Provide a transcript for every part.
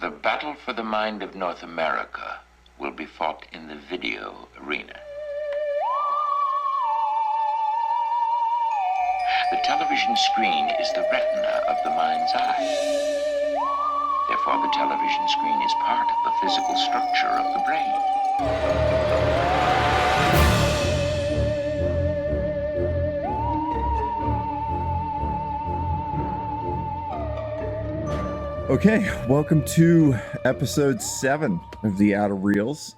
The battle for the mind of North America will be fought in the video arena. The television screen is the retina of the mind's eye. Therefore, the television screen is part of the physical structure of the brain. Okay, welcome to episode 7 of the Outer Reels,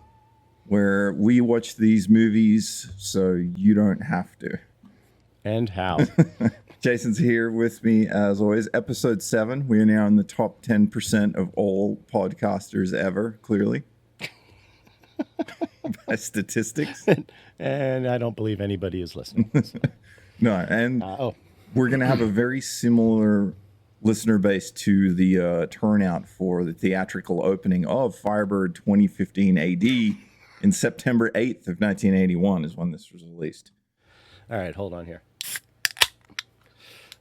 where we watch these movies so you don't have to. And how? Jason's here with me as always. Episode 7. We are now in the top 10% of all podcasters ever, clearly. By statistics. And I don't believe anybody is listening. So. No, and we're going to have a very similar listener base to the turnout for the theatrical opening of Firebird 2015 AD in September 8th of 1981 is when this was released. All right, hold on here.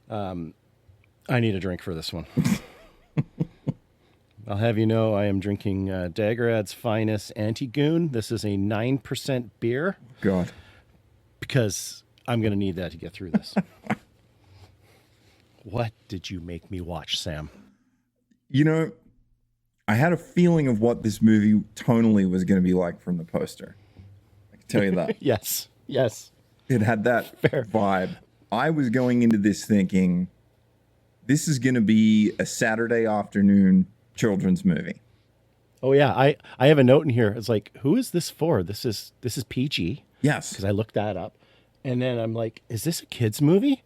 I need a drink for this one. I'll have you know I am drinking Daggerad's Finest Anti-Goon. This is a 9% beer. God. Because I'm going to need that to get through this. What did you make me watch, Sam? You know, I had a feeling of what this movie tonally was going to be like from the poster. I can tell you that. Yes. It had that vibe. I was going into this thinking, this is going to be a Saturday afternoon children's movie. Oh, yeah. I have a note in here. It's like, who is this for? This is PG. Yes. Because I looked that up. And then I'm like, is this a kid's movie?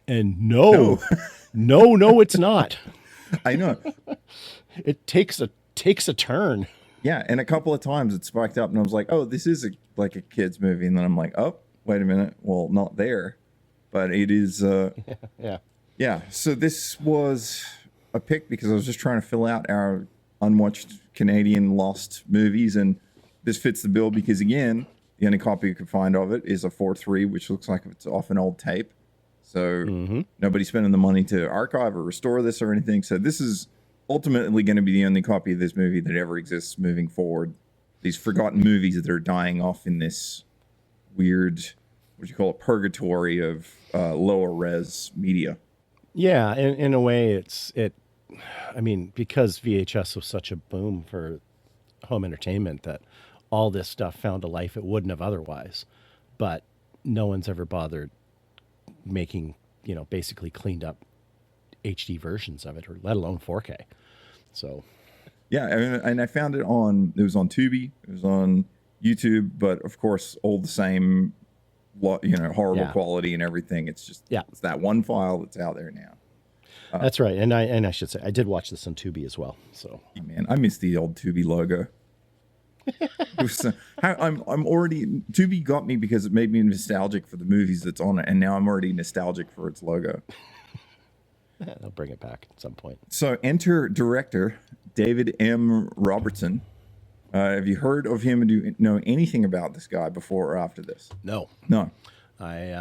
And no, it's not. I know. It takes a turn. Yeah, and a couple of times it spiked up, and I was like, "Oh, this is like a kids movie." And then I'm like, "Oh, wait a minute. Well, not there, but it is." Yeah. So this was a pick because I was just trying to fill out our unwatched Canadian lost movies, and this fits the bill because again, the only copy you could find of it is a 4:3, which looks like it's off an old tape. So nobody's spending the money to archive or restore this or anything. So this is ultimately going to be the only copy of this movie that ever exists moving forward. These forgotten movies that are dying off in this weird, what do you call it, purgatory of lower res media. Yeah, in a way, I mean, because VHS was such a boom for home entertainment that all this stuff found a life it wouldn't have otherwise. But no one's ever bothered making, basically cleaned up HD versions of it, or let alone 4K. So, yeah, and I found it was on Tubi, it was on YouTube, but of course, all the same, horrible quality and everything. It's just, it's that one file that's out there now. That's right, and I should say I did watch this on Tubi as well. So, man, I miss the old Tubi logo. I'm already Tubi got me because it made me nostalgic for the movies that's on it, and now I'm already nostalgic for its logo. They'll bring it back at some point. So enter director David M. Robertson. Have you heard of him and do you know anything about this guy before or after this? No. I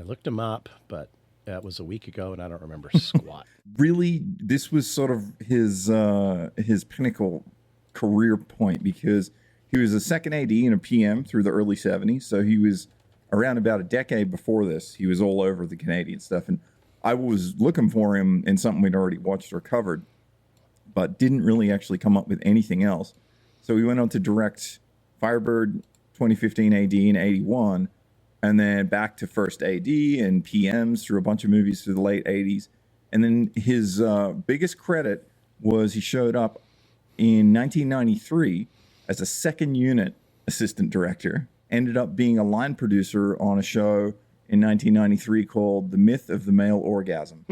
looked him up, but that was a week ago, and I don't remember squat. Really, this was sort of his pinnacle career point because he was a second AD and a PM through the early 70s. So he was around about a decade before this. He was all over the Canadian stuff. And I was looking for him in something we'd already watched or covered, but didn't really actually come up with anything else. So he went on to direct Firebird 2015 AD in 81, and then back to first AD and PMs through a bunch of movies through the late 80s. And then his biggest credit was he showed up in 1993 as a second unit assistant director, ended up being a line producer on a show in 1993 called The Myth of the Male Orgasm.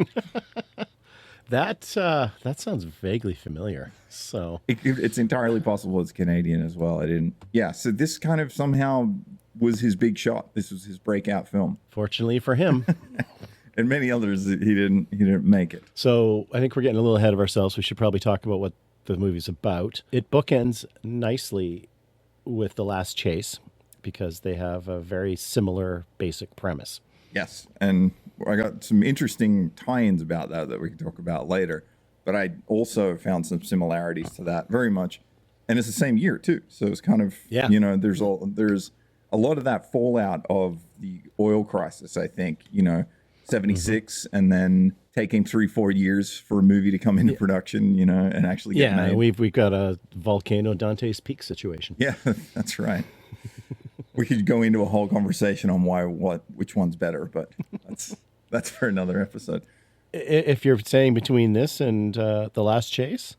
That sounds vaguely familiar. So it's entirely possible it's Canadian as well. So this kind of somehow was his big shot. This was his breakout film. Fortunately for him. And many others, he didn't make it. So I think we're getting a little ahead of ourselves. We should probably talk about what the movie's about. It bookends nicely with The Last Chase because they have a very similar basic premise. Yes, and I got some interesting tie-ins about that we can talk about later. but I also found some similarities to that very much. And it's the same year too. So it's kind of, you know, there's a lot of that fallout of the oil crisis, I think, you know, 76 and then taking 3-4 years for a movie to come into production, you know, and actually get made. We've got a Volcano Dante's Peak situation. Yeah, that's right. We could go into a whole conversation on which one's better, but that's for another episode. If you're saying between this and The Last Chase?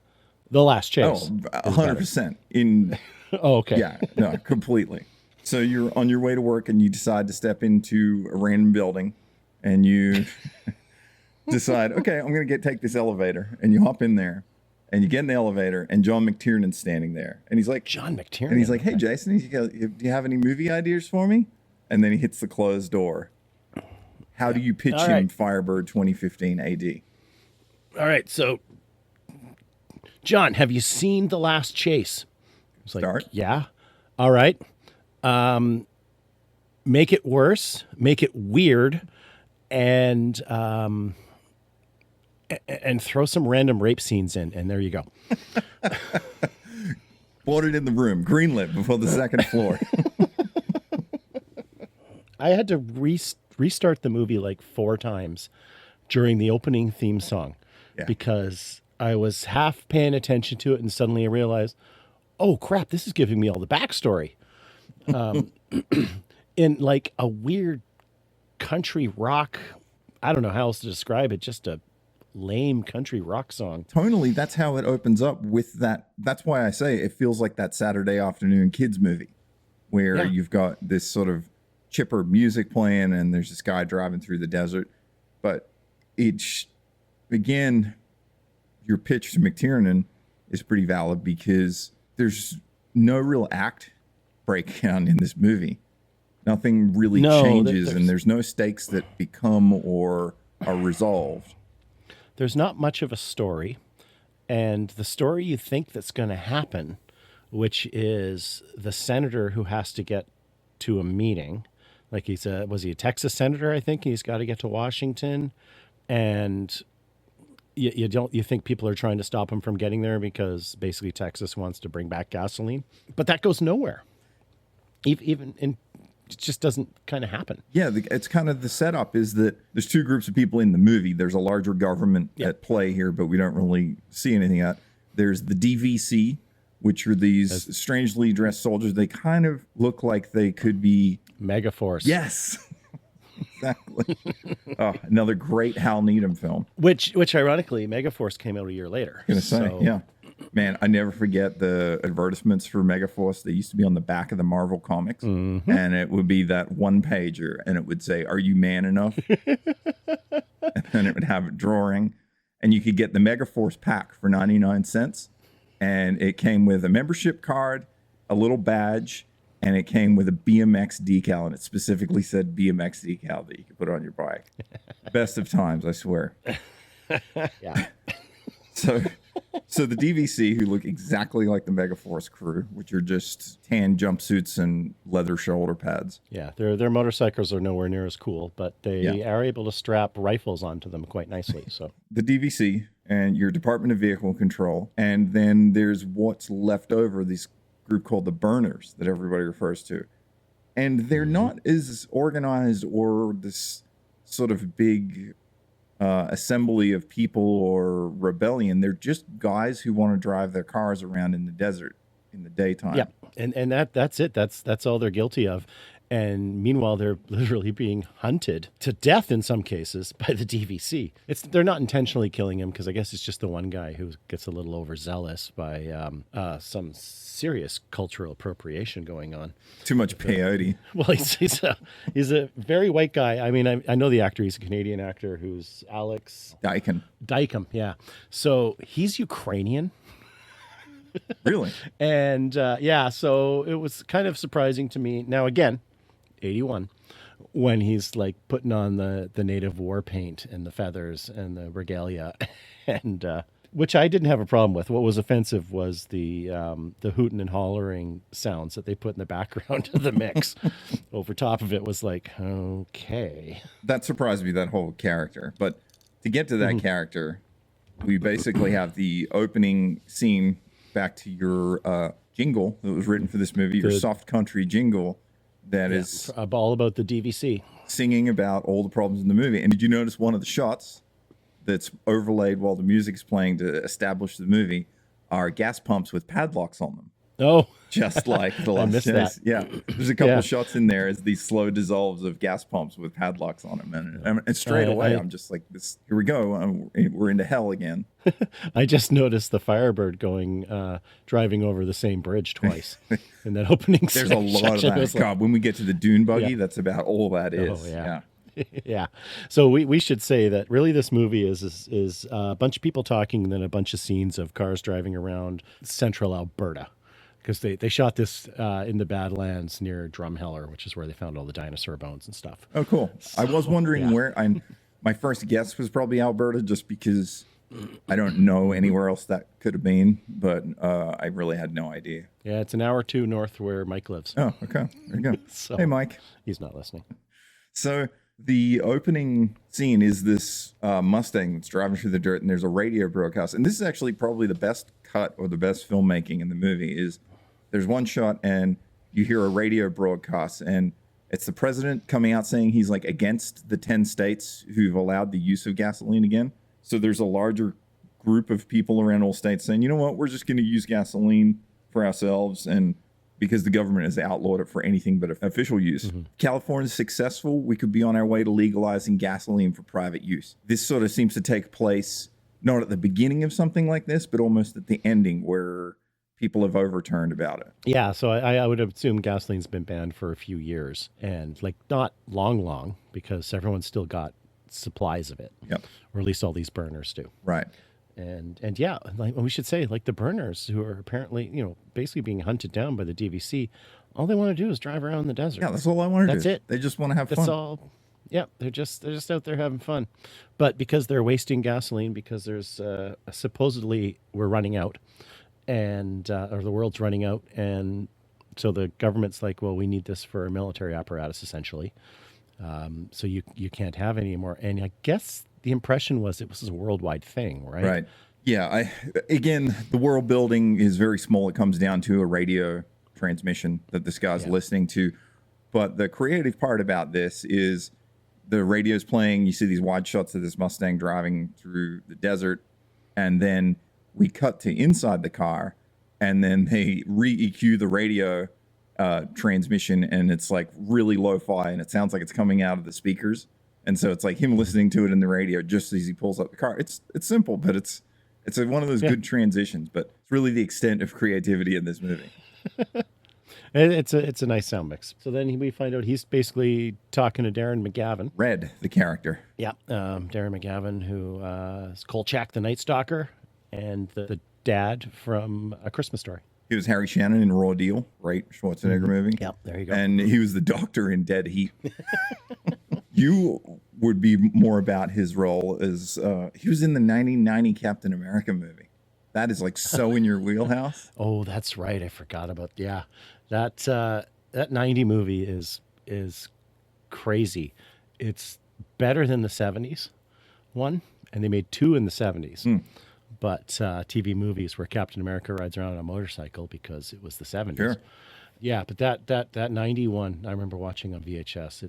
The Last Chase. Oh, 100%. Oh, okay. Yeah, no, completely. So you're on your way to work and you decide to step into a random building and you decide, okay, I'm going to take this elevator, and you hop in there and you get in the elevator and John McTiernan's standing there and he's like, John McTiernan. And he's like, hey, Jason, he goes, do you have any movie ideas for me? And then he hits the closed door. How do you pitch him Firebird 2015 AD? All right. So, John, have you seen The Last Chase? It's like, Start. Yeah. All right. Make it worse, make it weird, and throw some random rape scenes in, and there you go. Ordered in the room, greenlit before the second floor. I had to restart the movie like 4 times during the opening theme song because I was half paying attention to it, and suddenly I realized, oh crap, this is giving me all the backstory. In like a weird country rock, I don't know how else to describe it, just a lame country rock song. Tonally, that's how it opens up with that. That's why I say it feels like that Saturday afternoon kids movie where you've got this sort of chipper music playing and there's this guy driving through the desert. But again, your pitch to McTiernan is pretty valid because there's no real act breakdown in this movie. Nothing really changes, and there's no stakes that become or are resolved. There's not much of a story, and the story you think that's going to happen, which is the senator who has to get to a meeting, like was he a Texas senator? I think he's got to get to Washington, and you think people are trying to stop him from getting there because basically Texas wants to bring back gasoline, but that goes nowhere. It just doesn't kind of happen. Yeah, it's kind of the setup is that there's 2 groups of people in the movie. There's a larger government at play here, but we don't really see anything yet. There's the DVC, which are these strangely dressed soldiers. They kind of look like they could be... Megaforce. Yes. Exactly. Another great Hal Needham film. Which ironically, Megaforce came out a year later. I was going to say, yeah. Man, I never forget the advertisements for Megaforce. They used to be on the back of the Marvel comics, and it would be that 1-pager, and it would say, "Are you man enough?" And then it would have a drawing, and you could get the Megaforce pack for 99 cents, and it came with a membership card, a little badge, and it came with a BMX decal, and it specifically said BMX decal that you could put on your bike. Best of times, I swear. Yeah. So the DVC, who look exactly like the Megaforce crew, which are just tan jumpsuits and leather shoulder pads. Yeah, their motorcycles are nowhere near as cool, but they are able to strap rifles onto them quite nicely. So the DVC and your Department of Vehicle Control, and then there's what's left over, this group called the Burners that everybody refers to. And they're not as organized or this sort of big... assembly of people or rebellion. They're just guys who want to drive their cars around in the desert in the daytime. Yeah, and that's it. That's all they're guilty of. And meanwhile, they're literally being hunted to death in some cases by the DVC. They're not intentionally killing him because I guess it's just the one guy who gets a little overzealous by some serious cultural appropriation going on. Too much peyote. Well, he's a very white guy. I mean, I know the actor. He's a Canadian actor who's Alex Dykem, yeah. So he's Ukrainian. Really? And so it was kind of surprising to me. Now, again, 81, when he's like putting on the native war paint and the feathers and the regalia, and which I didn't have a problem with. What was offensive was the hooting and hollering sounds that they put in the background of the mix. Over top of it was like, okay. That surprised me, that whole character. But to get to that character, we basically have the opening scene back to your jingle that was written for this movie, your soft country jingle that is all about the DVC. Singing about all the problems in the movie. And did you notice one of the shots that's overlaid while the music's playing to establish the movie are gas pumps with padlocks on them? Oh, just like the last chase. Yeah, there's a couple shots in there as these slow dissolves of gas pumps with padlocks on them, and straight away I'm just like, "This, here we go. We're into hell again." I just noticed the Firebird driving over the same bridge twice in that opening. There's a lot of that. God, when we get to the dune buggy, that's about all that is. Oh yeah. Yeah. So we should say that really this movie is a bunch of people talking and then a bunch of scenes of cars driving around central Alberta. Because they shot this in the Badlands near Drumheller, which is where they found all the dinosaur bones and stuff. Oh, cool. So, I was wondering where my first guess was probably Alberta, just because I don't know anywhere else that could have been, but I really had no idea. Yeah, it's an hour or two north where Mike lives. Oh, okay. There you go. So, hey, Mike. He's not listening. So the opening scene is this Mustang that's driving through the dirt, and there's a radio broadcast. And this is actually probably the best cut or the best filmmaking in the movie is there's one shot and you hear a radio broadcast, and it's the president coming out saying he's like against the 10 states who've allowed the use of gasoline again. So there's a larger group of people around all states saying, you know what, we're just going to use gasoline for ourselves, and because the government has outlawed it for anything but official use. Mm-hmm. California's successful. We could be on our way to legalizing gasoline for private use. This sort of seems to take place not at the beginning of something like this, but almost at the ending where people have overturned about it. Yeah, so I would assume gasoline's been banned for a few years, and like not long, because everyone's still got supplies of it. Yep. Or at least all these burners do. Right. And yeah, like we should say, like the burners who are apparently, basically being hunted down by the DVC, all they want to do is drive around in the desert. Yeah, that's all I want to do. That's it. They just want to have fun. That's all. Yeah, they're just out there having fun. But because they're wasting gasoline, because there's supposedly we're running out, and or the world's running out, and so the government's like, well, we need this for a military apparatus essentially. So you can't have any more. And I guess the impression was it was a worldwide thing, right? Right. Yeah. Again, the world building is very small. It comes down to a radio transmission that this guy's listening to. But the creative part about this is the radio's playing. You see these wide shots of this Mustang driving through the desert. And then we cut to inside the car. And then they re-EQ the radio transmission. And it's like really lo-fi. And it sounds like it's coming out of the speakers. And so it's like him listening to it in the radio just as he pulls up the car. It's simple, but it's one of those good transitions. But it's really the extent of creativity in this movie. It's a nice sound mix. So then we find out he's basically talking to Darren McGavin. Red, the character. Yeah, Darren McGavin, who is Kolchak the Night Stalker, and the dad from A Christmas Story. He was Harry Shannon in Raw Deal, right? Schwarzenegger movie. Yep, there you go. And he was the doctor in Dead Heat. You would be more about his role as he was in the 1990 Captain America movie. That is like so in your wheelhouse. Oh, that's right. I forgot about that 90 movie is crazy. It's better than the 70s one, and they made two in the 70s. But TV movies where Captain America rides around on a motorcycle because it was the 70s. Sure. Yeah, but that 91 I remember watching on VHS.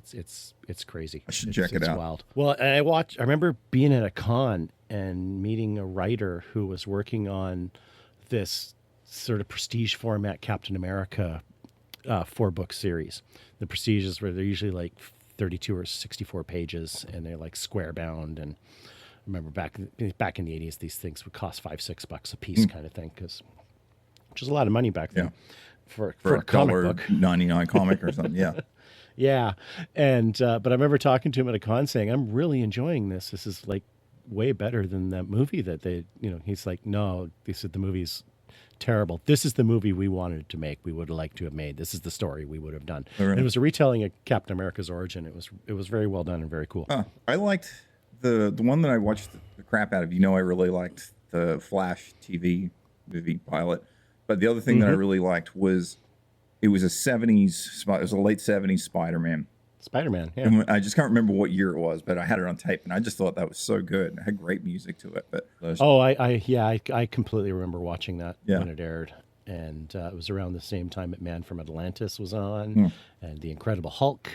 It's crazy. I should check it out. It's wild. Well, I remember being at a con and meeting a writer who was working on this sort of prestige format Captain America 4-book series. The prestiges where they're usually like 32 or 64 pages, and they're like square bound. And I remember back in the 80s, these things would cost $5-6 a piece, kind of thing, which was a lot of money back then. Yeah. For a a comic book. 99 comic or something. Yeah. Yeah. And, but I remember talking to him at a con saying, I'm really enjoying this. This is like way better than that movie that he's like, no, the movie's terrible. This is the movie we wanted to make. We would have liked to have made. This is the story we would have done. Right. And it was a retelling of Captain America's origin. It was very well done and very cool. I liked the one that I watched the crap out of. I really liked the Flash TV movie pilot. But the other thing that I really liked was it was a late 70s Spider-Man. Spider-Man. Yeah. And I just can't remember what year it was, but I had it on tape, and I just thought that was so good. It had great music to it. But I completely remember watching that Yeah. when it aired. And it was around the same time that Man from Atlantis was on, and The Incredible Hulk,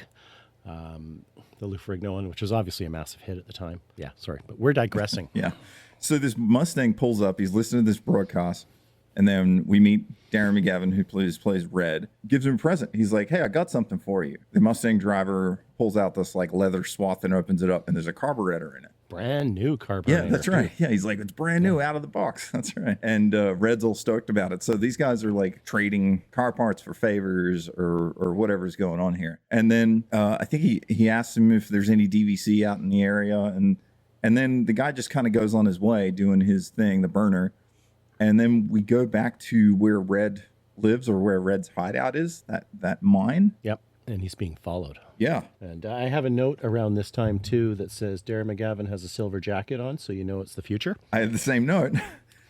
the Lou Ferrigno one, which was obviously a massive hit at the time. Yeah, sorry, but we're digressing. yeah. So this Mustang pulls up. He's listening to this broadcast, and then we meet Darren McGavin, who plays Red. Gives him a present. He's like, "Hey, I got something for you." The Mustang driver pulls out this like leather swath and opens it up, and there's a carburetor in it. Brand new carburetor. Yeah, that's right. Yeah, he's like, it's brand new out of the box. That's right. And Red's all stoked about it. So these guys are like trading car parts for favors or whatever's going on here. And then I think he asks him if there's any DVC out in the area. And then the guy just kind of goes on his way doing his thing, the burner. And then we go back to where Red lives, or where Red's hideout is, that mine. Yep. And he's being followed. Yeah. And I have a note around this time, too, that says Darren McGavin has a silver jacket on, so you know it's the future. I had the same note.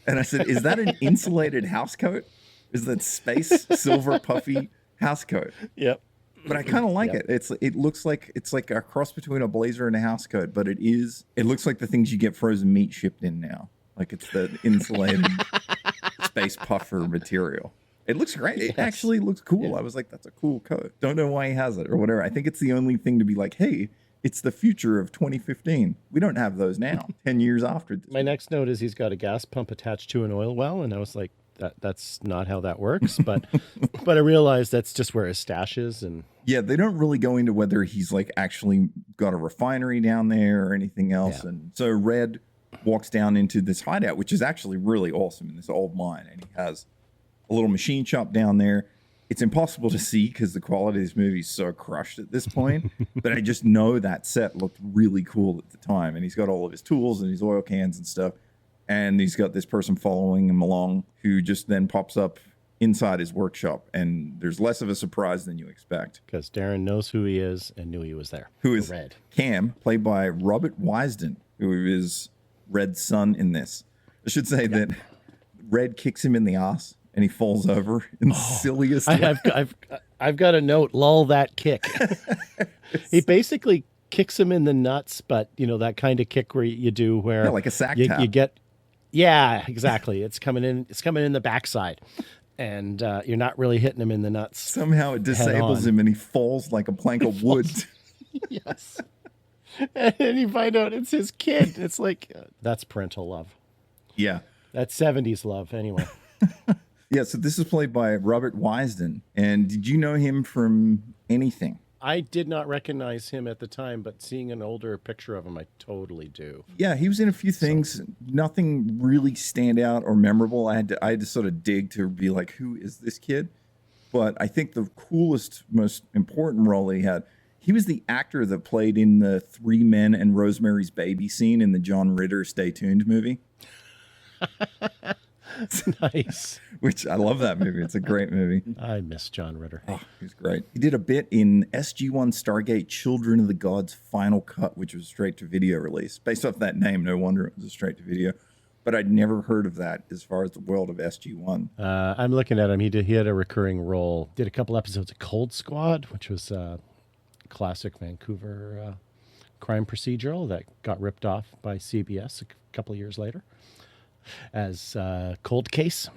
And I said, is that an insulated house coat? Is that space silver puffy house coat? Yep. But I kind of like it. It looks like it's like a cross between a blazer and a house coat, but it looks like the things you get frozen meat shipped in now. Like it's the insulated space puffer material. It looks great. It actually looks cool. Yeah. I was like, that's a cool coat. Don't know why he has it or whatever. I think it's the only thing to be like, hey, it's the future of 2015. We don't have those now, 10 years after this. My next note is he's got a gas pump attached to an oil well. And I was like, that's not how that works. But but I realized that's just where his stash is. And yeah, they don't really go into whether he's like actually got a refinery down there or anything else. Yeah. And so Red walks down into this hideout, which is actually really awesome in this old mine. And he has a little machine shop down there. It's impossible to see because the quality of this movie is so crushed at this point. But I just know that set looked really cool at the time. And he's got all of his tools and his oil cans and stuff. And he's got this person following him along who just then pops up inside his workshop. And there's less of a surprise than you expect. Because Darren knows who he is and knew he was there. Who is Red. Cam, played by Robert Wisden, who is Red's son in this. I should say that Red kicks him in the ass. And he falls over in the silliest way. I've got a note, lull that kick. He basically kicks him in the nuts, but you know, that kind of kick where you do where like a sack you, tap. You get, yeah, exactly. It's coming in the backside. And you're not really hitting him in the nuts. Somehow it disables him and he falls like a plank of wood. Yes. And you find out it's his kid. It's like, that's parental love. Yeah. That's 70s love anyway. Yeah, so this is played by Robert Wisden. And did you know him from anything? I did not recognize him at the time, but seeing an older picture of him, I totally do. Yeah, he was in a few things. So, nothing really stand out or memorable. I had to sort of dig to be like, who is this kid? But I think the coolest, most important role he had, he was the actor that played in the Three Men and Rosemary's Baby scene in the John Ritter Stay Tuned movie. Nice. Which I love that movie. It's a great movie. I miss John Ritter. Oh, he's great. He did a bit in SG-1 Stargate Children of the Gods Final Cut, which was a straight-to-video release. Based off that name, no wonder it was a straight-to-video. But I'd never heard of that as far as the world of SG-1. I'm looking at him. He had a recurring role. Did a couple episodes of Cold Squad, which was a classic Vancouver crime procedural that got ripped off by CBS a couple of years later as Cold Case.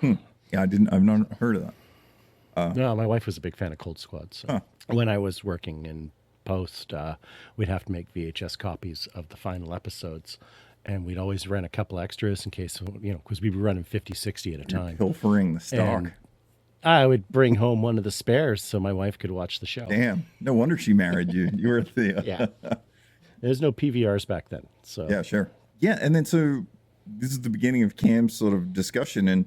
Yeah, I've not heard of that. No, my wife was a big fan of Cold Squad. So when I was working in post, we'd have to make VHS copies of the final episodes. And we'd always rent a couple extras in case, because we'd be running 50, 60 at a time. Pilfering the stock. And I would bring home one of the spares so my wife could watch the show. Damn. No wonder she married you. You were the... Yeah. There's no PVRs back then. So yeah, sure. Yeah, and then so this is the beginning of Cam's sort of discussion, and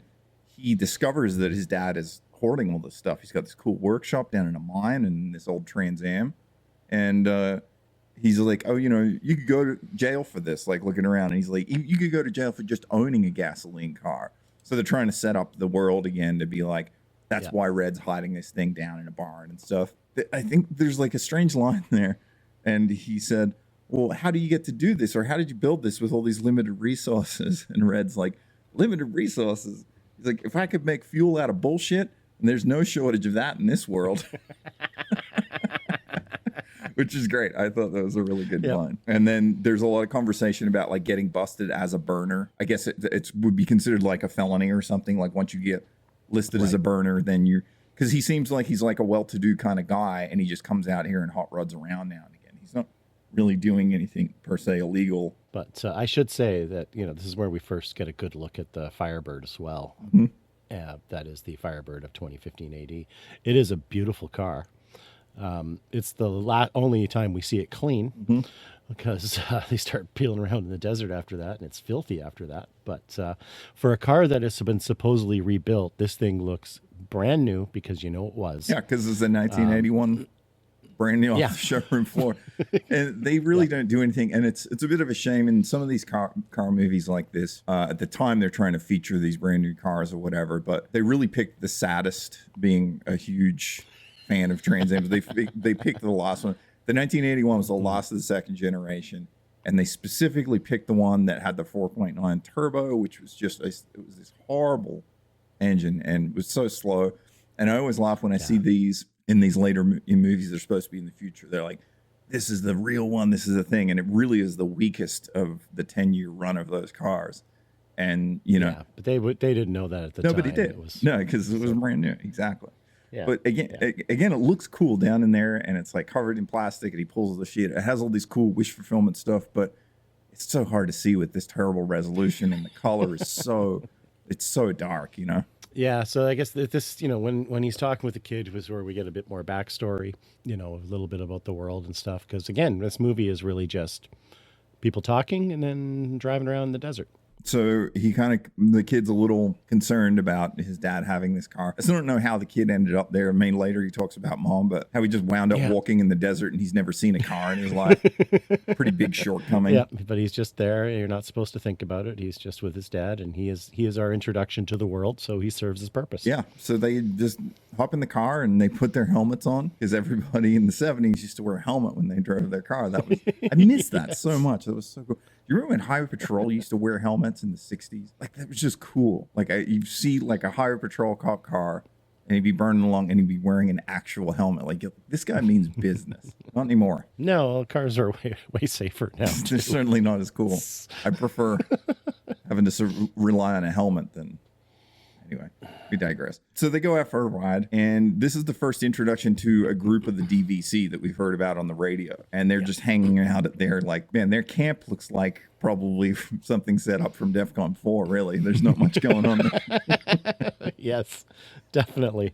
he discovers that his dad is hoarding all this stuff. He's got this cool workshop down in a mine and this old Trans Am. And he's like, oh, you could go to jail for this, like looking around. And he's like, you could go to jail for just owning a gasoline car. So they're trying to set up the world again to be like, that's why Red's hiding this thing down in a barn and stuff. I think there's like a strange line there. And he said, well, how do you get to do this? Or how did you build this with all these limited resources? And Red's like, limited resources? He's like, if I could make fuel out of bullshit, and there's no shortage of that in this world. which is great. I thought that was a really good Yep. line. And then there's a lot of conversation about like getting busted as a burner. I guess it would be considered like a felony or something. Like once you get listed as a burner, then you're, because he seems like he's like a well-to-do kind of guy, and he just comes out here and hot rods around now and again. He's not really doing anything per se illegal. But I should say that, this is where we first get a good look at the Firebird as well. That is the Firebird of 2015 AD. It is a beautiful car. It's the only time we see it clean, because they start peeling around in the desert after that, and it's filthy after that. But for a car that has been supposedly rebuilt, this thing looks brand new, because it was. Yeah, because it's a 1981 brand new off the showroom floor. And they really don't do anything. And it's a bit of a shame in some of these car movies like this. At the time, they're trying to feature these brand new cars or whatever, but they really picked the saddest, being a huge fan of Trans Ams. They picked the last one. The 1981 was the last of the second generation, and they specifically picked the one that had the 4.9 turbo, which was just it was this horrible engine and was so slow. And I always laugh when I see these in these later in movies. They're supposed to be in the future. They're like, this is the real one. This is the thing, and it really is the weakest of the 10-year run of those cars. And but they didn't know that at the time. Nobody did. No, because it was brand new. Exactly. Yeah. But again, it looks cool down in there, and it's like covered in plastic, and he pulls the sheet. It has all these cool wish fulfillment stuff, but it's so hard to see with this terrible resolution, and the color is it's so dark, Yeah, so I guess this, when he's talking with the kid, was where we get a bit more backstory, a little bit about the world and stuff. Because again, this movie is really just people talking and then driving around the desert. So the kid's a little concerned about his dad having this car. I still don't know how the kid ended up there. I mean, later he talks about mom, but how he just wound up walking in the desert and he's never seen a car in his life. Pretty big shortcoming. Yeah, but he's just there. You're not supposed to think about it. He's just with his dad, and he is our introduction to the world, so he serves his purpose. Yeah, so they just hop in the car and they put their helmets on, because everybody in the 70s used to wear a helmet when they drove their car. I missed that so much. That was so cool. You remember when Highway Patrol used to wear helmets in the 60s? Like, that was just cool. Like, you see like a Highway Patrol cop car, and he'd be burning along, and he'd be wearing an actual helmet. Like, this guy means business. Not anymore. No, cars are way safer now. They're certainly not as cool. I prefer having to rely on a helmet than... Anyway, we digress. So they go out for a ride, and this is the first introduction to a group of the DVC that we've heard about on the radio. And they're just hanging out at their, like, man, their camp looks like probably something set up from DEFCON 4, really. There's not much going on there. Yes, definitely.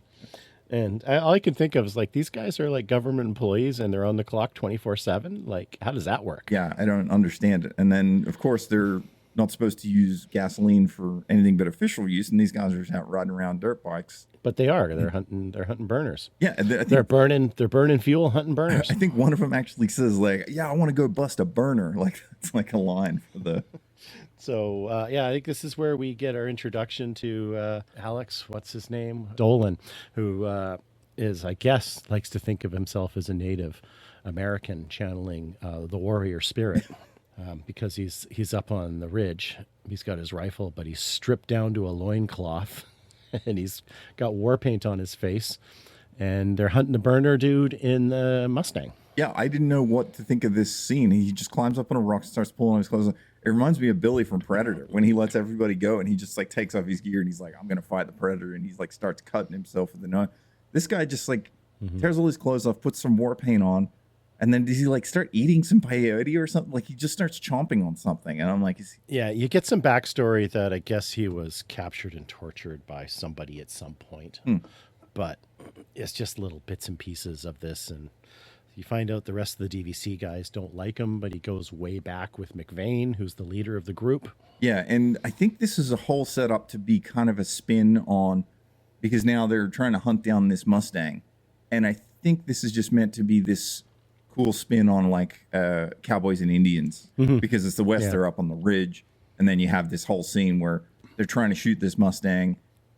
And all I can think of is, like, these guys are like government employees and they're on the clock 24/7. Like, how does that work? Yeah, I don't understand it. And then, of course, they're not supposed to use gasoline for anything but official use, and these guys are just out riding around dirt bikes. But they are. They're hunting burners. Yeah, they're burning fuel, hunting burners. I think one of them actually says, like, "Yeah, I want to go bust a burner." Like, it's like a line for the. So I think this is where we get our introduction to Alex. What's his name? Dolan, who is, I guess, likes to think of himself as a Native American, channeling the warrior spirit. Because he's up on the ridge. He's got his rifle, but he's stripped down to a loincloth, and he's got war paint on his face, and they're hunting the burner dude in the Mustang. Yeah, I didn't know what to think of this scene. He just climbs up on a rock and starts pulling on his clothes. It reminds me of Billy from Predator, when he lets everybody go and he just like takes off his gear and he's like, I'm going to fight the Predator, and he's like starts cutting himself with the knife. This guy just like tears all his clothes off, puts some war paint on. And then does he like start eating some peyote or something? Like, he just starts chomping on something. And I'm like, yeah, you get some backstory that I guess he was captured and tortured by somebody at some point. But it's just little bits and pieces of this. And you find out the rest of the DVC guys don't like him, but he goes way back with McVeigh, who's the leader of the group. Yeah, and I think this is a whole setup to be kind of a spin on, because now they're trying to hunt down this Mustang. And I think this is just meant to be this cool spin on like cowboys and Indians, because it's the West. They're up on the ridge, and then you have this whole scene where they're trying to shoot this Mustang,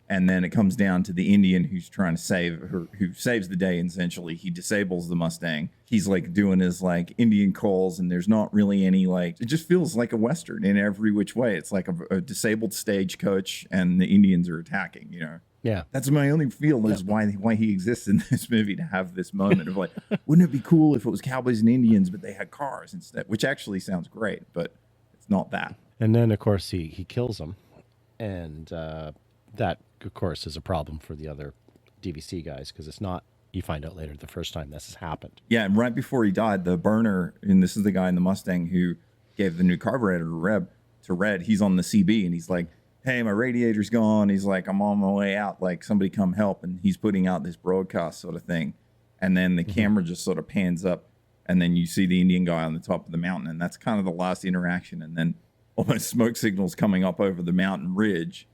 and then it comes down to the Indian who's trying to save her, who saves the day. And essentially, he disables the Mustang. He's like doing his like Indian calls, and there's not really any like. It just feels like a Western in every which way. It's like a disabled stagecoach, and the Indians are attacking. Yeah. That's my only feel is why he exists in this movie, to have this moment of like, wouldn't it be cool if it was cowboys and Indians, but they had cars instead, which actually sounds great, but it's not that. And then, of course, he kills him. And that, of course, is a problem for the other DVC guys, because it's not, you find out later, the first time this has happened. Yeah, and right before he died, the burner, and this is the guy in the Mustang who gave the new carburetor to Red, he's on the CB, and he's like, hey, my radiator's gone. He's like, I'm on my way out. Like, somebody come help. And he's putting out this broadcast sort of thing. And then the camera just sort of pans up, and then you see the Indian guy on the top of the mountain. And that's kind of the last interaction. And then almost smoke signals coming up over the mountain ridge.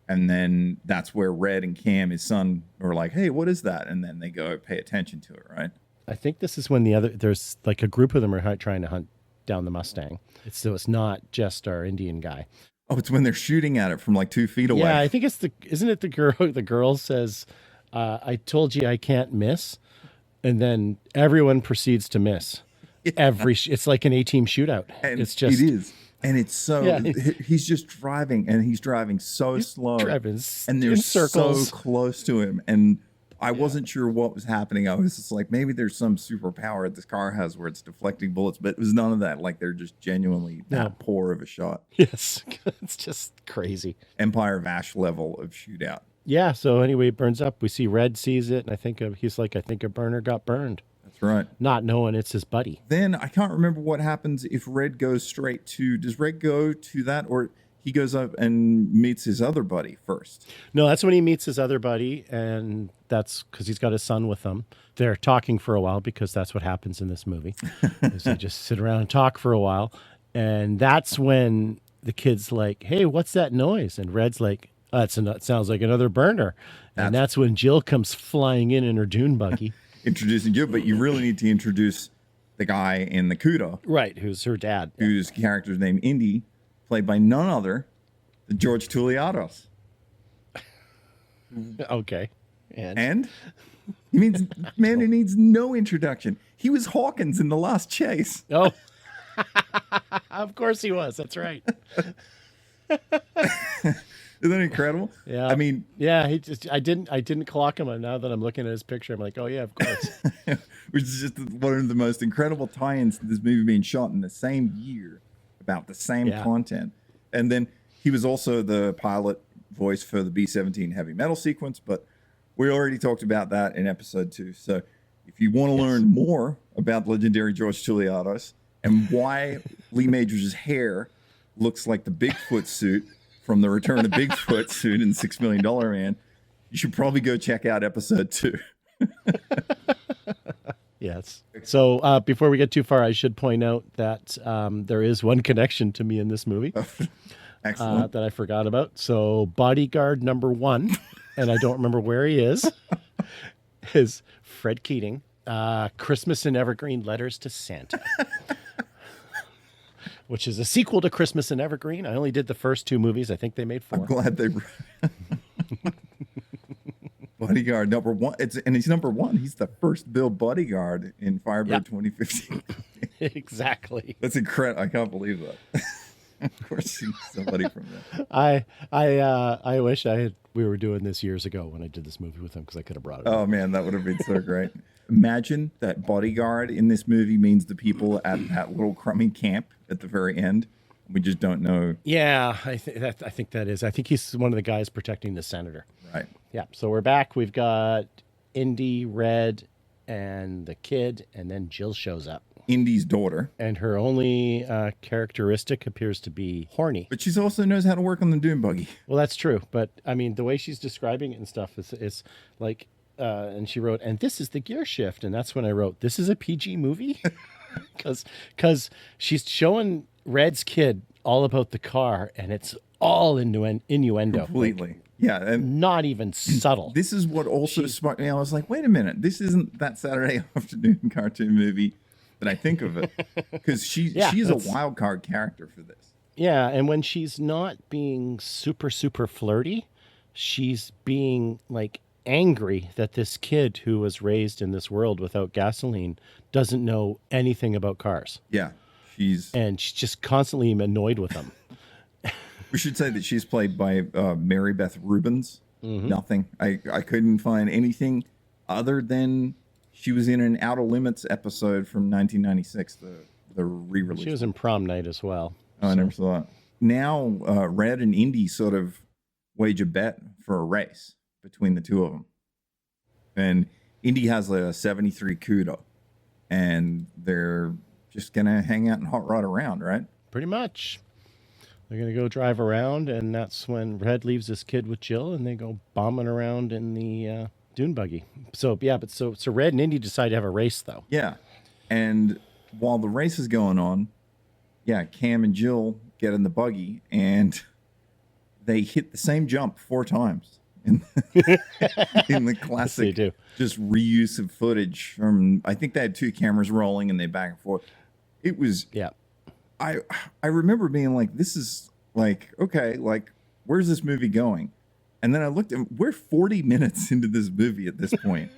And then that's where Red and Cam, his son, are like, hey, what is that? And then they go pay attention to it, right? I think this is when there's like a group of them are trying to hunt down the Mustang. So it's not just our Indian guy. Oh, it's when they're shooting at it from like 2 feet away. Yeah, I think isn't it the girl? The girl says, I told you I can't miss. And then everyone proceeds to miss. Yeah. It's like an A-team shootout. And it is. And it's so, he's just driving, and he's driving so slow. And they're so close to him. And I wasn't sure what was happening. I was just like, maybe there's some superpower this car has where it's deflecting bullets, but it was none of that. Like, they're just genuinely that poor of a shot. Yes. It's just crazy. Empire Vash level of shootout. Yeah. So anyway, it burns up. We see Red sees it, and he's like, I think a burner got burned. That's right. Not knowing it's his buddy. Then I can't remember what happens if Red goes straight to, does Red go to that, or he goes up and meets his other buddy first? No, that's when he meets his other buddy, and that's because he's got his son with him. They're talking for a while, because that's what happens in this movie. Is they just sit around and talk for a while, and that's when the kid's like, hey, what's that noise? And Red's like, it sounds like another burner. And that's when Jill comes flying in her dune buggy. Introducing Jill, but you really need to introduce the guy in the CUDA. Right, who's her dad. Whose character's name, Indy, played by none other than George Touliatos. Okay. And he means, man, he needs no introduction. He was Hawkins in The Last Chase. Oh, of course he was. That's right. Isn't that incredible? Yeah. I mean, yeah. I didn't clock him. And now that I'm looking at his picture, I'm like, oh yeah, of course. Which is just one of the most incredible tie-ins to this movie being shot in the same year, about the same content. And then he was also the pilot voice for the B-17 heavy metal sequence, but we already talked about that in episode 2. So if you want to learn more about legendary George Touliatos and why Lee Majors' hair looks like the Bigfoot suit from the Return of Bigfoot suit in $6 Million Man, you should probably go check out episode 2. Yes. So before we get too far, I should point out that there is one connection to me in this movie. Excellent. That I forgot about. So bodyguard number 1, and I don't remember where he is Fred Keating. Christmas in Evergreen, Letters to Santa. Which is a sequel to Christmas in Evergreen. I only did the first 2 movies. I think they made 4. I'm glad they... Bodyguard number 1. And he's number 1. He's the first billed bodyguard in Firebird 2015. Exactly. That's incredible. I can't believe that. Of course, he's somebody from that. I wish we were doing this years ago when I did this movie with him, because I could have brought it up. Oh man, that would have been so great. Imagine that bodyguard in this movie means the people at that little crummy camp at the very end. We just don't know. Yeah, I think that is. I think he's one of the guys protecting the senator. Right. Yeah. So we're back. We've got Indy, Red, and the kid, and then Jill shows up. Indy's daughter. And her only characteristic appears to be horny. But she also knows how to work on the dune buggy. Well, that's true. But I mean, the way she's describing it and stuff is like, and she wrote, and this is the gear shift. And that's when I wrote, this is a PG movie? Because she's showing Red's kid all about the car, and it's all innuendo. Completely. Like, yeah. And not even subtle. This is what also sparked me. I was like, wait a minute. This isn't that Saturday afternoon cartoon movie that I think of it. Because she's a wild card character for this. Yeah. And when she's not being super, super flirty, she's being like angry that this kid who was raised in this world without gasoline doesn't know anything about cars. Yeah. She's just constantly annoyed with them. We should say that she's played by Mary Beth Rubens, Nothing. I couldn't find anything other than she was in an Outer Limits episode from 1996, the re-release. She was in Prom Night as well. Oh, I never saw it. Now, Red and Indy sort of wage a bet for a race between the two of them. And Indy has a 73 Cuda, and they're just going to hang out and hot rod around, right? Pretty much. They're going to go drive around, and that's when Red leaves his kid with Jill, and they go bombing around in the dune buggy. So, yeah, but so Red and Indy decide to have a race, though. Yeah. And while the race is going on, yeah, Cam and Jill get in the buggy, and they hit the same jump 4 times in the classic yes, they do. Just reuse of footage from, I think they had 2 cameras rolling, and they back and forth. It was... Yeah. I remember being like, this is like, okay, like, where's this movie going? And then I looked and we're 40 minutes into this movie at this point.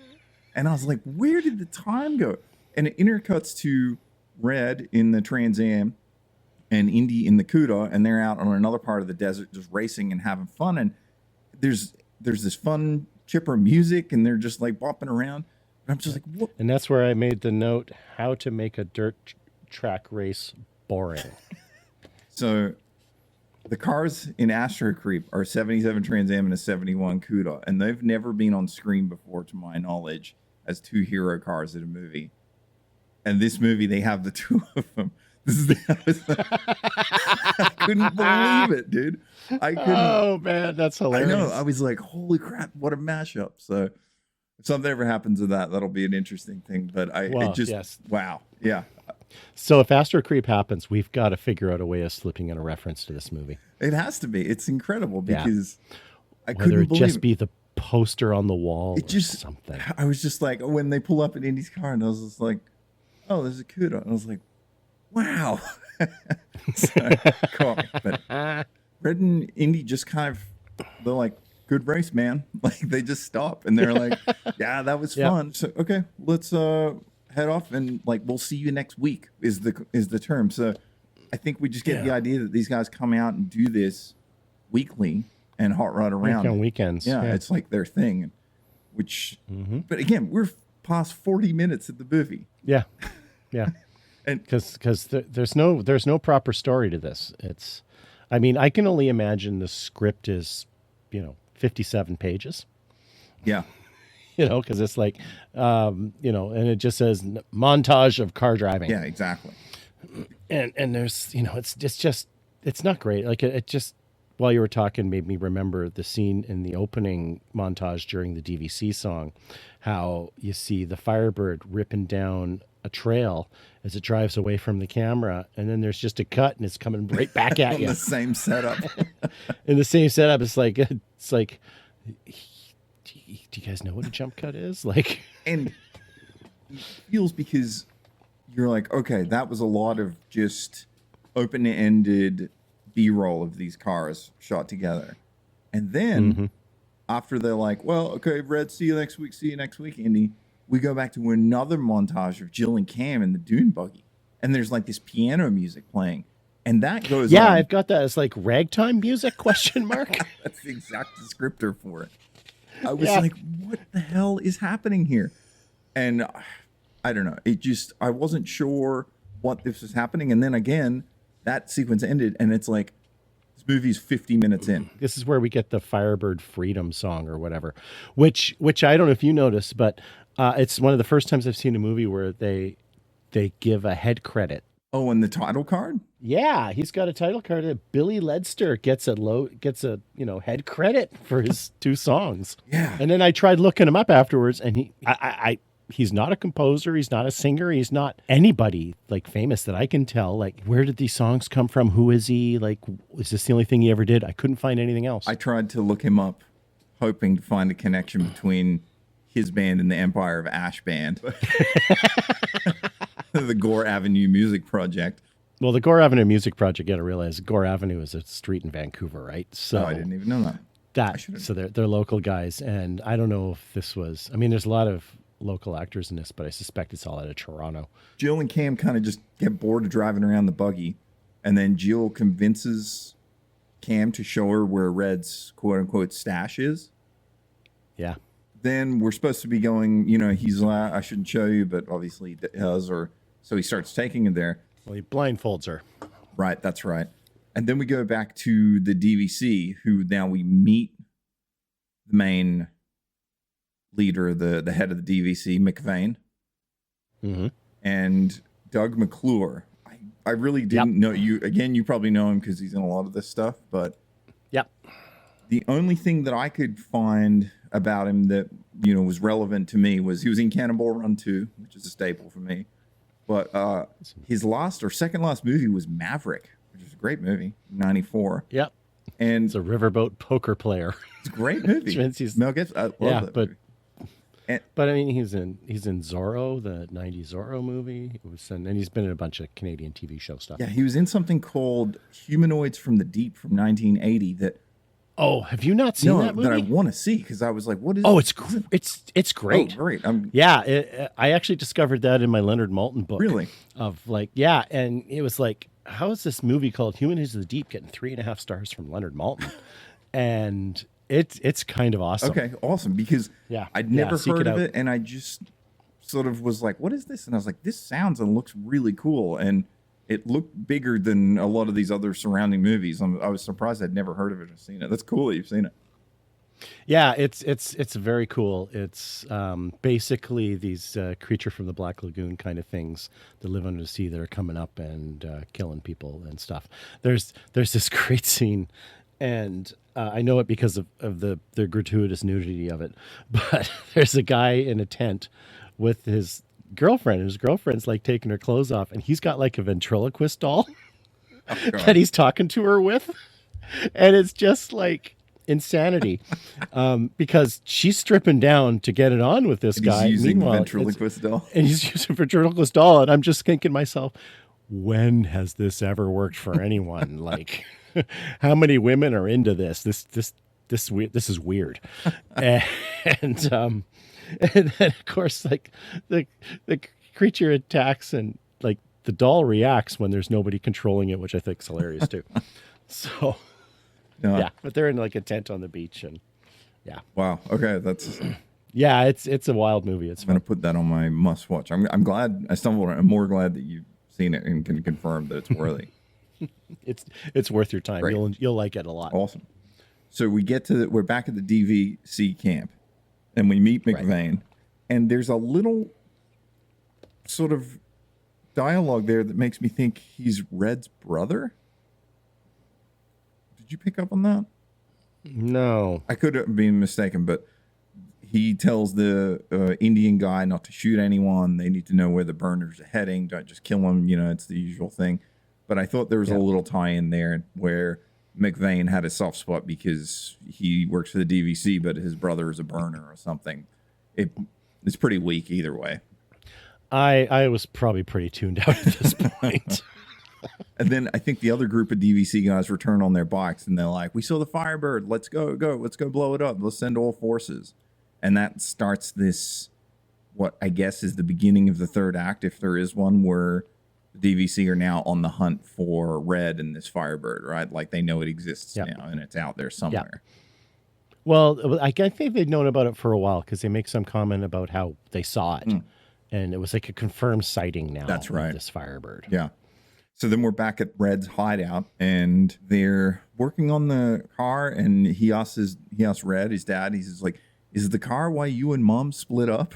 And I was like, where did the time go? And it intercuts to Red in the Trans Am and Indy in the Cuda, and they're out on another part of the desert just racing and having fun. And there's this fun, chipper music, and they're just like bopping around. And I'm just like, what? And that's where I made the note, how to make a dirt track race boring. So the cars in Astro Creep are 77 Trans Am and a 71 Cuda, and they've never been on screen before, to my knowledge, as 2 hero cars in a movie. And this movie, they have the 2 of them. I couldn't believe it, dude. I couldn't. Oh, man, that's hilarious. I know. I was like, holy crap, what a mashup. So if something ever happens to that, that'll be an interesting thing. But wow. Yeah. So if Astro Creep happens, we've got to figure out a way of slipping in a reference to this movie. It has to be. It's incredible because I Whether couldn't it believe just it. be the poster on the wall It or just something. I was just like, when they pull up in Indy's car, and I was just like, oh, there's a Cuda. And I was like, wow. So, caught me. But Red and Indy just kind of, they're like, good race, man. Like, they just stop and they're like, yeah, that was fun. So okay, let's head off, and like, we'll see you next week is the term. So I think we just get the idea that these guys come out and do this weekly and hot rod around on weekends. Yeah, it's like their thing. Which, but again, we're past 40 minutes of the movie. Yeah. And because there's no proper story to this. I mean, I can only imagine the script is, 57 pages. Yeah. Because it's like, and it just says montage of car driving. Yeah, exactly. And there's, it's not great. Like it just, while you were talking, made me remember the scene in the opening montage during the DVC song, how you see the Firebird ripping down a trail as it drives away from the camera, and then there's just a cut and it's coming right back at you. The same setup. In the same setup, it's like, do you guys know what a jump cut is? Like, and it feels, because you're like, okay, that was a lot of just open-ended B-roll of these cars shot together. And then after they're like, well, okay, Red, see you next week, Indy, we go back to another montage of Jill and Cam in the dune buggy. And there's like this piano music playing. And that goes on. I've got that as like ragtime music, question mark. That's the exact descriptor for it. I was like, what the hell is happening here? And I don't know. I wasn't sure what this was happening. And then again, that sequence ended, and it's like, this movie's 50 minutes in. This is where we get the Firebird Freedom song or whatever, which I don't know if you noticed, but it's one of the first times I've seen a movie where they give a head credit. Oh, and the title card? Yeah, he's got a title card. Billy Ledster gets a head credit for his 2 songs. Yeah. And then I tried looking him up afterwards, and he's not a composer, he's not a singer, he's not anybody like famous that I can tell. Like, where did these songs come from? Who is he? Like, is this the only thing he ever did? I couldn't find anything else. I tried to look him up, hoping to find a connection between his band and the Empire of Ash band. The Gore Avenue Music Project. Well, the Gore Avenue Music Project, you got to realize Gore Avenue is a street in Vancouver, right? So I didn't even know that. So they're local guys, and I don't know if this was. I mean, there's a lot of local actors in this, but I suspect it's all out of Toronto. Jill and Cam kind of just get bored of driving around the buggy, and then Jill convinces Cam to show her where Red's quote unquote stash is. Yeah. Then we're supposed to be going, he's like, I shouldn't show you, but obviously he does, so he starts taking it there. Well, he blindfolds her. Right, that's right. And then we go back to the DVC, who now we meet the main leader, the head of the DVC, McVane, and Doug McClure. I really didn't know you. Again, you probably know him because he's in a lot of this stuff, but the only thing that I could find about him that, was relevant to me was he was in Cannonball Run 2, which is a staple for me. But his second last movie was Maverick, which is a great movie, 94. Yep. And it's a riverboat poker player. It's a great movie. Mel Gibson, I love that movie. But I mean, he's in Zorro, the '90s Zorro movie. And he's been in a bunch of Canadian TV show stuff. Yeah, he was in something called Humanoids from the Deep from 1980. Oh, have you not seen that movie? That I want to see because I was like, "What is?" Oh, it's great. Oh, great! I actually discovered that in my Leonard Maltin book. Really? And it was like, how is this movie called Humanoids of the Deep getting 3.5 stars from Leonard Maltin? And it's kind of awesome. Okay, awesome. Because I'd never heard of it, and I just sort of was like, what is this? And I was like, this sounds and looks really cool. And it looked bigger than a lot of these other surrounding movies. I was surprised I'd never heard of it or seen it. That's cool that you've seen it. Yeah, it's very cool. It's basically these creature from the Black Lagoon kind of things that live under the sea that are coming up and killing people and stuff. There's this great scene, and I know it because of the gratuitous nudity of it. But there's a guy in a tent with his girlfriend. His girlfriend's like taking her clothes off, and he's got like a ventriloquist doll that he's talking to her with, and it's just like insanity because she's stripping down to get it on with this guy. He's using ventriloquist doll. And he's using ventriloquist doll, and I'm just thinking to myself, when has this ever worked for anyone? Like, how many women are into this? This is weird. And then of course, like the creature attacks, and like the doll reacts when there's nobody controlling it, which I think is hilarious too. So. Yeah, but they're in like a tent on the beach, and wow. Okay, that's it's a wild movie. I'm gonna put that on my must watch. I'm glad I stumbled on it. I'm more glad that you've seen it and can confirm that it's worthy. It's worth your time. Great. You'll like it a lot. Awesome. So we're back at the DVC camp, and we meet McVane, and there's a little sort of dialogue there that makes me think he's Red's brother. Did you pick up on that? No. I could have been mistaken, but he tells the Indian guy not to shoot anyone. They need to know where the burners are heading. Don't just kill them. It's the usual thing. But I thought there was a little tie in there where McVane had a soft spot because he works for the DVC, but his brother is a burner or something. It's pretty weak either way. I was probably pretty tuned out at this point. And then I think the other group of DVC guys return on their bikes, and they're like, we saw the Firebird. Let's go. Let's go blow it up. Let's send all forces. And that starts this, what I guess is the beginning of the third act, if there is one, where the DVC are now on the hunt for Red and this Firebird, right? Like they know it exists now, and it's out there somewhere. Yep. Well, I think they've known about it for a while because they make some comment about how they saw it. And it was like a confirmed sighting now. That's right. Of this Firebird. Yeah. So then we're back at Red's hideout, and they're working on the car, and he asks Red, his dad, he's like, is the car why you and Mom split up?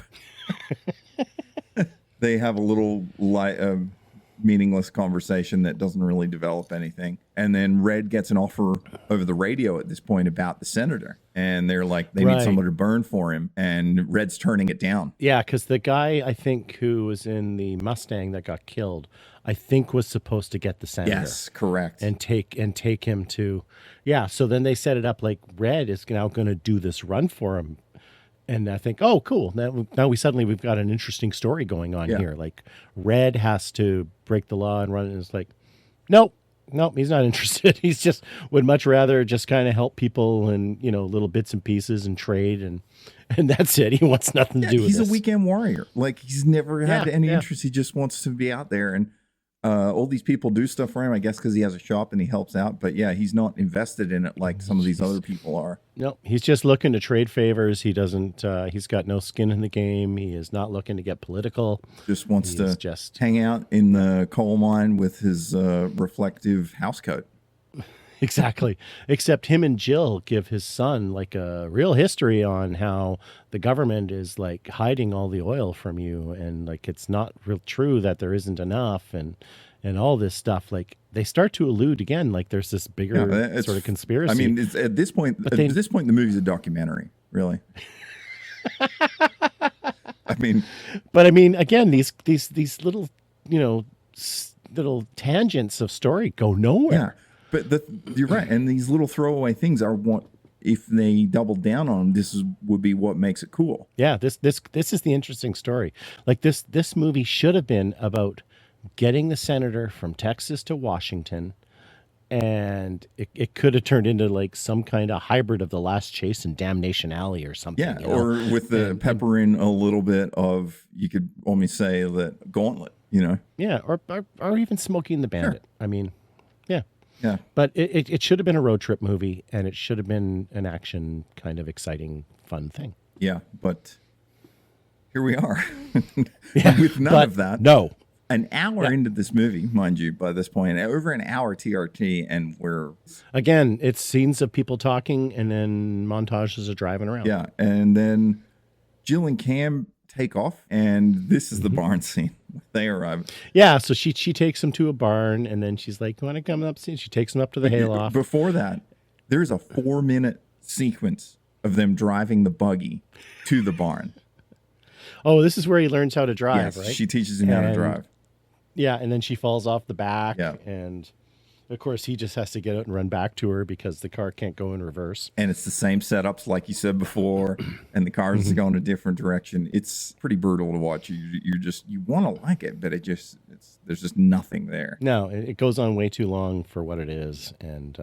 They have a little meaningless conversation that doesn't really develop anything. And then Red gets an offer over the radio at this point about the senator. And they're like, they need someone to burn for him. And Red's turning it down. Yeah, because the guy, I think, who was in the Mustang that got killed, I think was supposed to get the senator. Yes, correct. And take him to, so then they set it up like Red is now going to do this run for him. And I think, oh, cool. Now we've got an interesting story going on here. Like Red has to break the law and run it. And it's like, nope, he's not interested. He's just would much rather just kind of help people and, little bits and pieces and trade. And that's it. He wants nothing to do with this. He's a weekend warrior. Like he's never had any interest. He just wants to be out there. And all these people do stuff for him, I guess, because he has a shop and he helps out. But yeah, he's not invested in it like some of these other people are. No, he's just looking to trade favors. He doesn't. He's got no skin in the game. He is not looking to get political. Just wants to just hang out in the coal mine with his reflective housecoat. Exactly. Except him and Jill give his son like a real history on how the government is like hiding all the oil from you, and like it's not real true that there isn't enough, and all this stuff. Like they start to allude again, like there's this bigger sort of conspiracy. I mean, it's, at this point, the movie's a documentary, really. But I mean, again, these little, little tangents of story go nowhere. Yeah. But you're right, and these little throwaway things are what, if they double down on them, would be what makes it cool. Yeah, this is the interesting story. Like this movie should have been about getting the senator from Texas to Washington, and it could have turned into like some kind of hybrid of The Last Chase and Damnation Alley or something. Yeah, or with the pepper in a little bit of, you could almost say that Gauntlet, Yeah, or even Smokey and the Bandit. Sure. I mean, yeah. Yeah. But it should have been a road trip movie, and it should have been an action kind of exciting, fun thing. Yeah, but here we are with none of that. No. An hour into this movie, mind you, by this point, over an hour TRT, and we're... Again, it's scenes of people talking and then montages of driving around. Yeah, and then Jill and Cam take off, and this is the barn scene. They arrive. Yeah, so she takes him to a barn, and then she's like, "You want to come up?" She takes him up to the hayloft. Before that, there's a 4-minute sequence of them driving the buggy to the barn. Oh, this is where he learns how to drive, yes, right? She teaches him how to drive. Yeah, and then she falls off the back, yeah. And of course he just has to get out and run back to her because the car can't go in reverse. And it's the same setups like you said before, and the cars is going a different direction. It's pretty brutal to watch. You want to like it, but there's just nothing there. No, it goes on way too long for what it is. And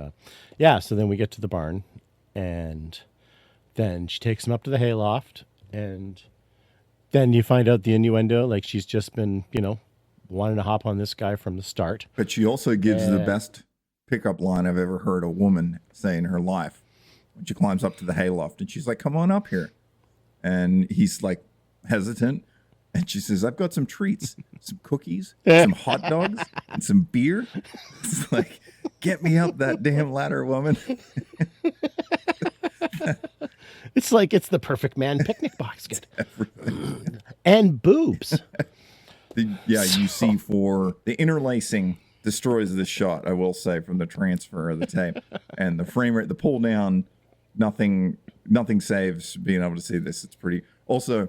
so then we get to the barn, and then she takes him up to the hayloft, and then you find out the innuendo, like she's just been, wanting to hop on this guy from the start. But she also gives the best pickup line I've ever heard a woman say in her life. When she climbs up to the hayloft, and she's like, "Come on up here." And he's like hesitant. And she says, "I've got some treats, some cookies, some hot dogs, and some beer." It's like, get me up that damn ladder, woman. It's like it's the perfect man picnic basket. And boobs. You see for the interlacing destroys this shot, I will say, from the transfer of the tape. And the frame rate, the pull down, nothing saves being able to see this. It's pretty. Also,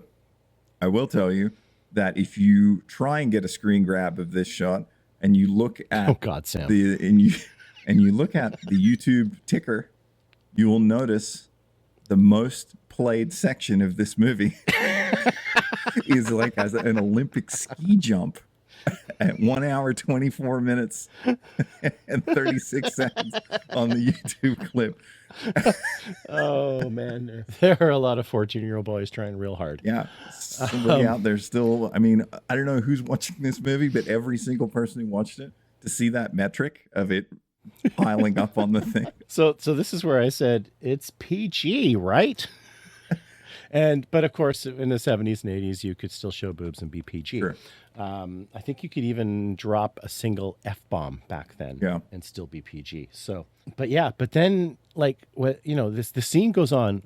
I will tell you that if you try and get a screen grab of this shot and you look at Sam. and you look at the YouTube ticker, you will notice the most played section of this movie is like as an Olympic ski jump at 1 hour, 24 minutes and 36 seconds on the YouTube clip. Oh man, there are a lot of 14-year-old boys trying real hard. Yeah, somebody out there still. I mean, I don't know who's watching this movie, but every single person who watched it, to see that metric of it piling up on the thing. So this is where I said it's PG, right? But of course, in the 70s and 80s, you could still show boobs and be PG. Sure. I think you could even drop a single F-bomb back then, and still be PG. So, but then like the scene goes on,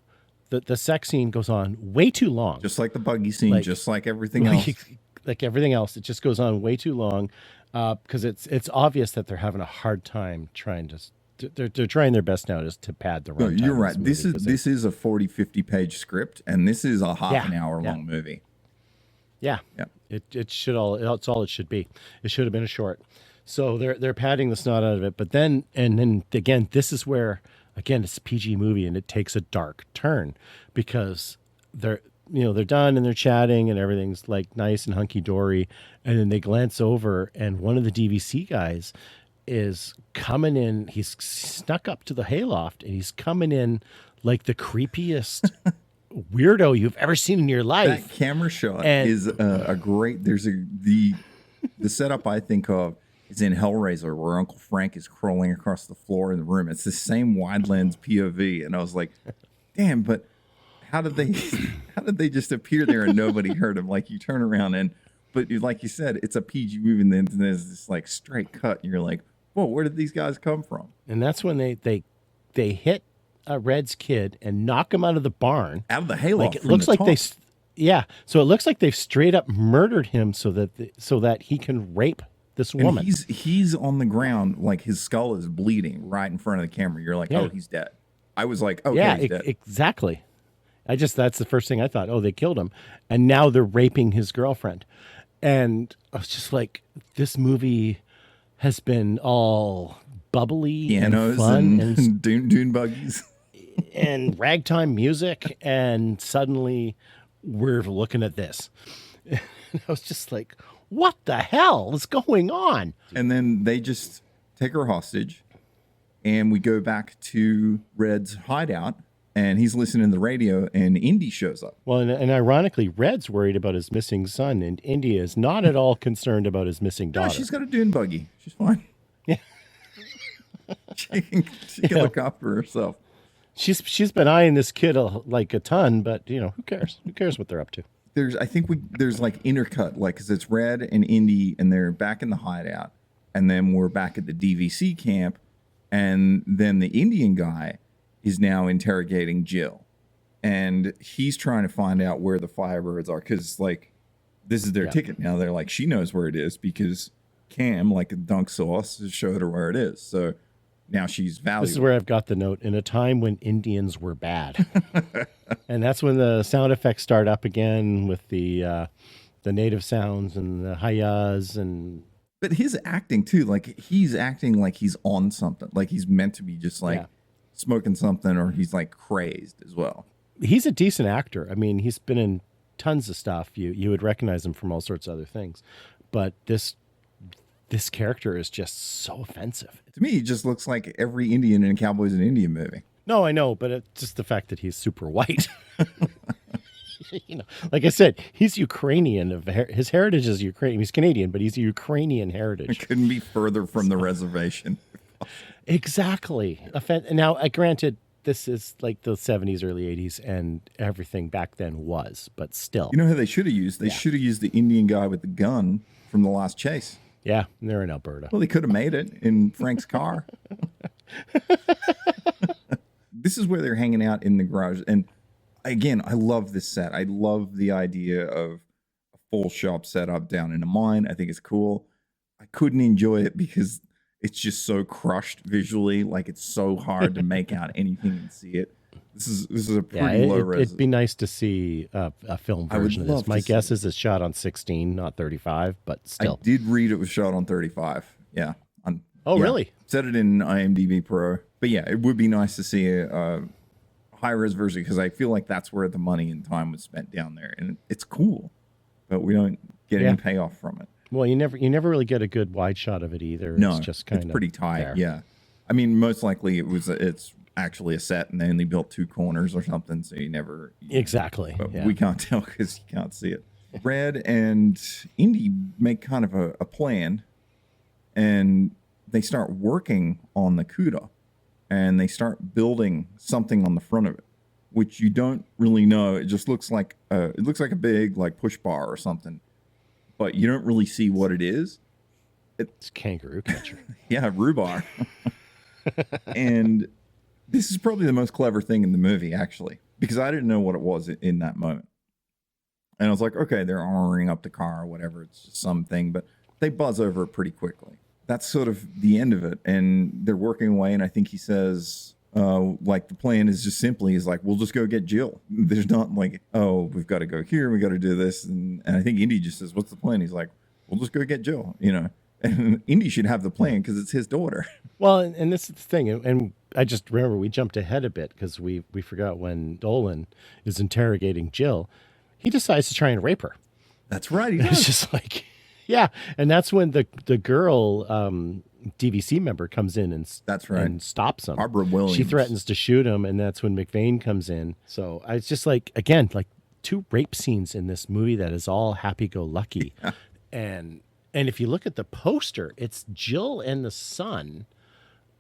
the sex scene goes on way too long. Just like the buggy scene, just like everything else. Like everything else, it just goes on way too long because it's obvious that they're having a hard time trying to. They're trying their best now just to pad the runtime. No, you're right. This is a 40-50 page script, and this is a half an hour long movie. Yeah. It's all it should be. It should have been a short. So they're padding the snot out of it, but then again, this is where it's a PG movie and it takes a dark turn because they're done and they're chatting and everything's like nice and hunky dory, and then they glance over and one of the DVC guys is coming in. He's snuck up to the hayloft and he's coming in like the creepiest weirdo you've ever seen in your life. That camera shot is a great. The setup I think of is in Hellraiser, where Uncle Frank is crawling across the floor in the room. It's the same wide lens POV, and I was like, damn, but how did they just appear there and nobody heard him? Like, you turn around but like you said, it's a PG movie, and then there's this like straight cut, and you're like, whoa, where did these guys come from? And that's when they hit Red's kid and knock him out of the barn, Out of the hayloft. like it looks like top. so it looks like they've straight up murdered him so that he can rape this And woman. he's on the ground, like his skull is bleeding right in front of the camera. You're like, Yeah. oh, he's dead. I was like, okay, Yeah, he's dead. exactly. That's the first thing I thought. Oh, they killed him. And now they're raping his girlfriend. And I was just like, this movie has been all bubbly Pianos and fun and dune buggies. and ragtime music. And suddenly we're looking at this. And I was just like, what the hell is going on? And then they just take her hostage, and we go back to Red's hideout, and he's listening to the radio, and Indy shows up. Well, and ironically, Red's worried about his missing son, and India is not at all concerned about his missing No, daughter. she's got a dune buggy. She's fine. Yeah. she can look after herself. She's been eyeing this kid like a ton, but who cares? Who cares what they're up to? There's like intercut, like, because it's Red and Indy, and they're back in the hideout, and then we're back at the DVC camp, and then the Indian guy is now interrogating Jill, and he's trying to find out where the Firebirds are, because like this is their ticket now. They're like, she knows where it is because Cam, like a dunk sauce, has showed her where it is, so now she's valuable. This is where I've got the note: in a time when Indians were bad. And that's when the sound effects start up again with the native sounds and the hi-yas and. But his acting too, like he's acting like he's on something, like he's meant to be just like smoking something, or he's like crazed as well. He's a decent actor. I mean, he's been in tons of stuff. You would recognize him from all sorts of other things, but this character is just so offensive. To me, he just looks like every Indian in a Cowboys and Indian movie. No, I know, but it's just the fact that he's super white. Like I said, he's Ukrainian. His heritage is Ukrainian. He's Canadian, but he's a Ukrainian heritage. It couldn't be further from the reservation. Exactly. Now, granted, this is like the 70s, early 80s, and everything back then was, but still. You know who they should have used? They should have used the Indian guy with the gun from The Last Chase. Yeah, they're in Alberta. Well, they could have made it in Frank's car. This is where they're hanging out in the garage. And again, I love this set. I love the idea of a full shop setup down in a mine. I think it's cool. I couldn't enjoy it because it's just so crushed visually. Like, it's so hard to make out anything and see it. This is a pretty low res. It'd be nice to see a film version of this. My guess is it's shot on 16, not 35, but still. I did read it was shot on 35. Yeah. Really? Said it in IMDb Pro. But yeah, it would be nice to see a high-res version, because I feel like that's where the money and time was spent down there. And it's cool, but we don't get any payoff from it. Well, you never really get a good wide shot of it either. No, it's just kind of pretty tight. there. Yeah. I mean, most likely it's actually a set, and they only built 2 corners or something, so you never... Exactly. But we can't tell because you can't see it. Red and Indy make kind of a plan, and they start working on the CUDA, and they start building something on the front of it, which you don't really know. It just looks like a big like push bar or something, but you don't really see what it is. It's kangaroo catcher. Yeah, rhubarb. And this is probably the most clever thing in the movie, actually, because I didn't know what it was in that moment. And I was like, okay, they're armoring up the car or whatever. It's just something, but they buzz over it pretty quickly. That's sort of the end of it. And they're working away. And I think he says, like, the plan is just simply is like, we'll just go get Jill. There's not like, oh, we've got to go here. We got to do this. And I think Indy just says, what's the plan? He's like, we'll just go get Jill, And Indy should have the plan because it's his daughter. Well, and this is the thing. And I just remember we jumped ahead a bit because we forgot when Dolan is interrogating Jill, he decides to try and rape her. That's right. He It's does. just like, yeah. And that's when the girl DVC member comes in and That's right. and stops him. Barbara Williams. She threatens to shoot him, and that's when McVeigh comes in. So it's just like, again, like 2 rape scenes in this movie that is all happy-go-lucky. And And if you look at the poster, it's Jill and the son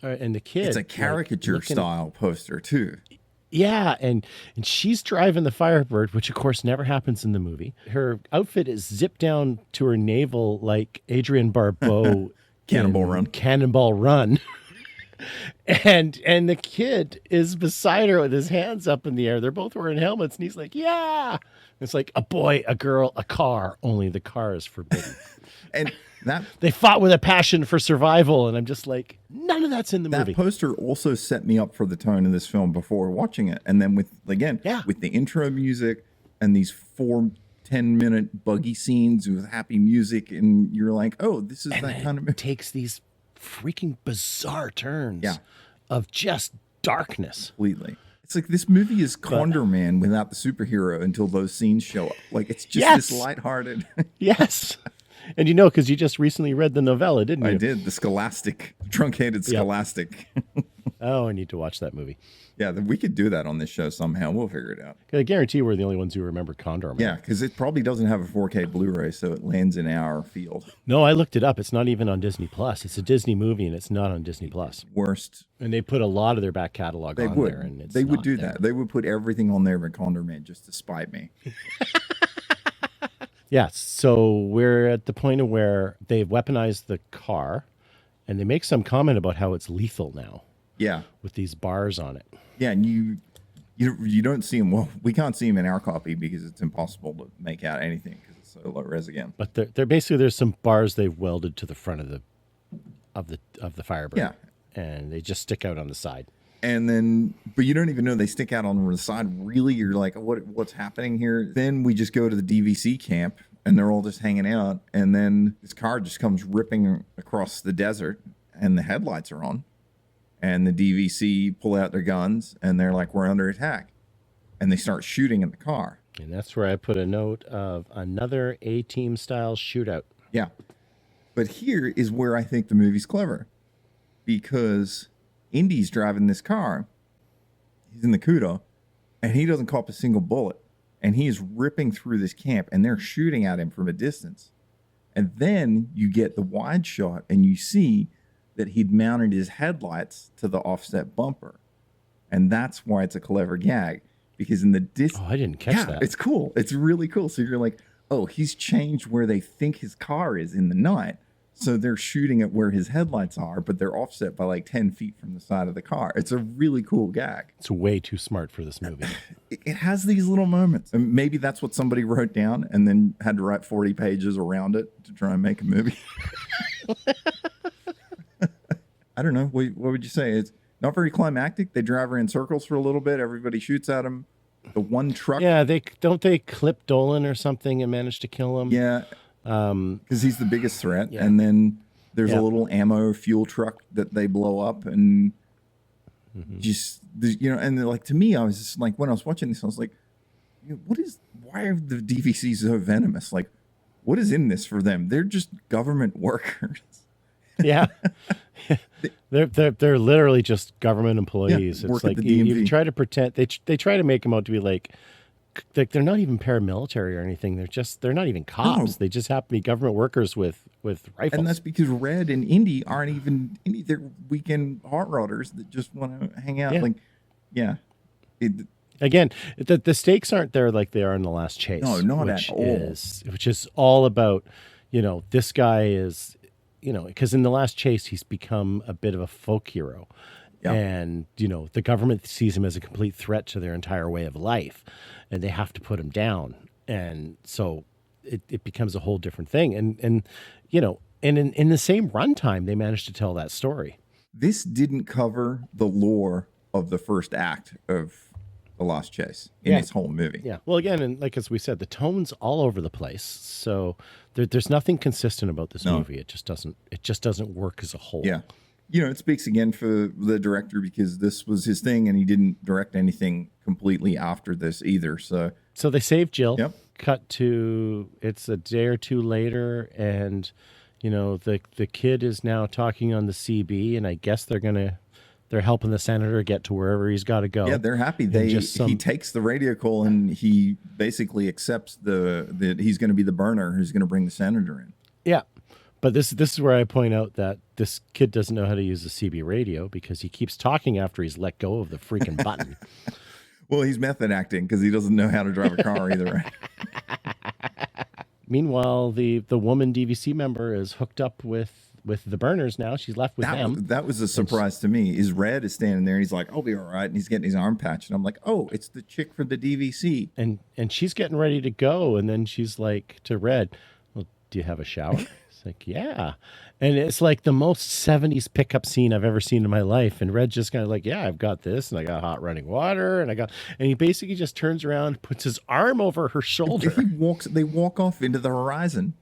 and the kid. It's a caricature style poster too. Yeah, and she's driving the Firebird, which of course never happens in the movie. Her outfit is zipped down to her navel like Adrienne Barbeau Cannonball Run. And the kid is beside her with his hands up in the air. They're both wearing helmets, and he's like, yeah. It's like a boy, a girl, a car, only the car is forbidden. And that they fought with a passion for survival, and I'm just like, none of that's in the movie. That poster also set me up for the tone of this film before watching it. And then with the intro music and these 4 10-minute buggy scenes with happy music, and you're like, oh, this is that kind of... It takes these freaking bizarre turns of just darkness. Completely. It's like this movie is Condor Man without the superhero until those scenes show up. Like, it's just this lighthearted. Yes. And you know, because you just recently read the novella, didn't you? I did. The Scholastic, truncated Scholastic. Oh, I need to watch that movie. Yeah, we could do that on this show somehow. We'll figure it out. I guarantee we're the only ones who remember Condor Man. Yeah, because it probably doesn't have a 4K Blu-ray, so it lands in our field. No, I looked it up. It's not even on Disney Plus. It's a Disney movie, and it's not on Disney Plus. Worst. And they put a lot of their back catalog on there. And it's they would do there. that. They would put everything on there but Condor Man just to spite me. Yeah, so we're at the point of where they've weaponized the car, and they make some comment about how it's lethal now. Yeah. With these bars on it. Yeah, and you don't see them. Well, we can't see them in our copy because it's impossible to make out anything because it's so low res again. But they're basically, there's some bars they've welded to the front of the Firebird. Yeah. And they just stick out on the side. And then, but you don't even know they stick out on the side. Really, you're like, what's happening here? Then we just go to the DVC camp, and they're all just hanging out. And then this car just comes ripping across the desert, and the headlights are on. And the DVC pull out their guns, and they're like, we're under attack. And they start shooting at the car. And that's where I put a note of another A-Team style shootout. Yeah. But here is where I think the movie's clever. Because Indy's driving this car. He's in the Cuda, and he doesn't cop a single bullet. And he is ripping through this camp, and they're shooting at him from a distance. And then you get the wide shot, and you see that he'd mounted his headlights to the offset bumper. And that's why it's a clever gag. Because in the distance... Oh, I didn't catch that. It's cool. It's really cool. So you're like, oh, he's changed where they think his car is in the night. So they're shooting at where his headlights are, but they're offset by like 10 feet from the side of the car. It's a really cool gag. It's way too smart for this movie. It has these little moments. And maybe that's what somebody wrote down and then had to write 40 pages around it to try and make a movie. I don't know. What would you say? It's not very climactic. They drive around in circles for a little bit. Everybody shoots at them. The one truck. Yeah, they clip Dolan or something and manage to kill him. Yeah. Because he's the biggest threat. Yeah. And then there's a little ammo fuel truck that they blow up, and just, you know, and like, to me, I was just like, when I was watching this, I was like, why are the DVCs so venomous? Like, what is in this for them? They're just government workers. Yeah. They're literally just government employees. It's like you try to pretend, they try to make them out to be like they're not even paramilitary or anything. They're not even cops. No. They just happen to be government workers with rifles. And that's because Red and Indy aren't even Indy. They're weekend hot rodders that just want to hang out. Yeah. Like, yeah. Again, the stakes aren't there like they are in The Last Chase. No, not at all. Which is all about, you know, this guy is, you know, because in The Last Chase, he's become a bit of a folk hero. Yep. And, you know, the government sees him as a complete threat to their entire way of life, and they have to put him down. And so it becomes a whole different thing. And you know, and in the same runtime, they managed to tell that story. This didn't cover the lore of the first act of The Lost Chase in its whole movie. Yeah. Well, again, and like as we said, the tone's all over the place. So there's nothing consistent about this movie. It just doesn't work as a whole. Yeah. You know, it speaks again for the director because this was his thing, and he didn't direct anything completely after this either. So they saved Jill. Yep. Cut to it's a day or two later, and you know the kid is now talking on the CB, and I guess they're helping the senator get to wherever he's got to go. Yeah, they're happy. He takes the radio call, and he basically accepts that he's going to be the burner who's going to bring the senator in. Yeah. But this is where I point out that this kid doesn't know how to use a CB radio because he keeps talking after he's let go of the freaking button. Well, he's method acting because he doesn't know how to drive a car either. Meanwhile, the woman DVC member is hooked up with the Burners now. She's left with them. That was a surprise to me. Is Red is standing there and he's like, I'll be all right. And he's getting his arm patched. And I'm like, oh, it's the chick from the DVC. And she's getting ready to go. And then she's like to Red, well, do you have a shower? It's like, yeah. And it's like the most 70s pickup scene I've ever seen in my life. And Red's just kind of like, yeah, I've got this. And I got hot running water. And he basically just turns around, puts his arm over her shoulder. They walk off into the horizon.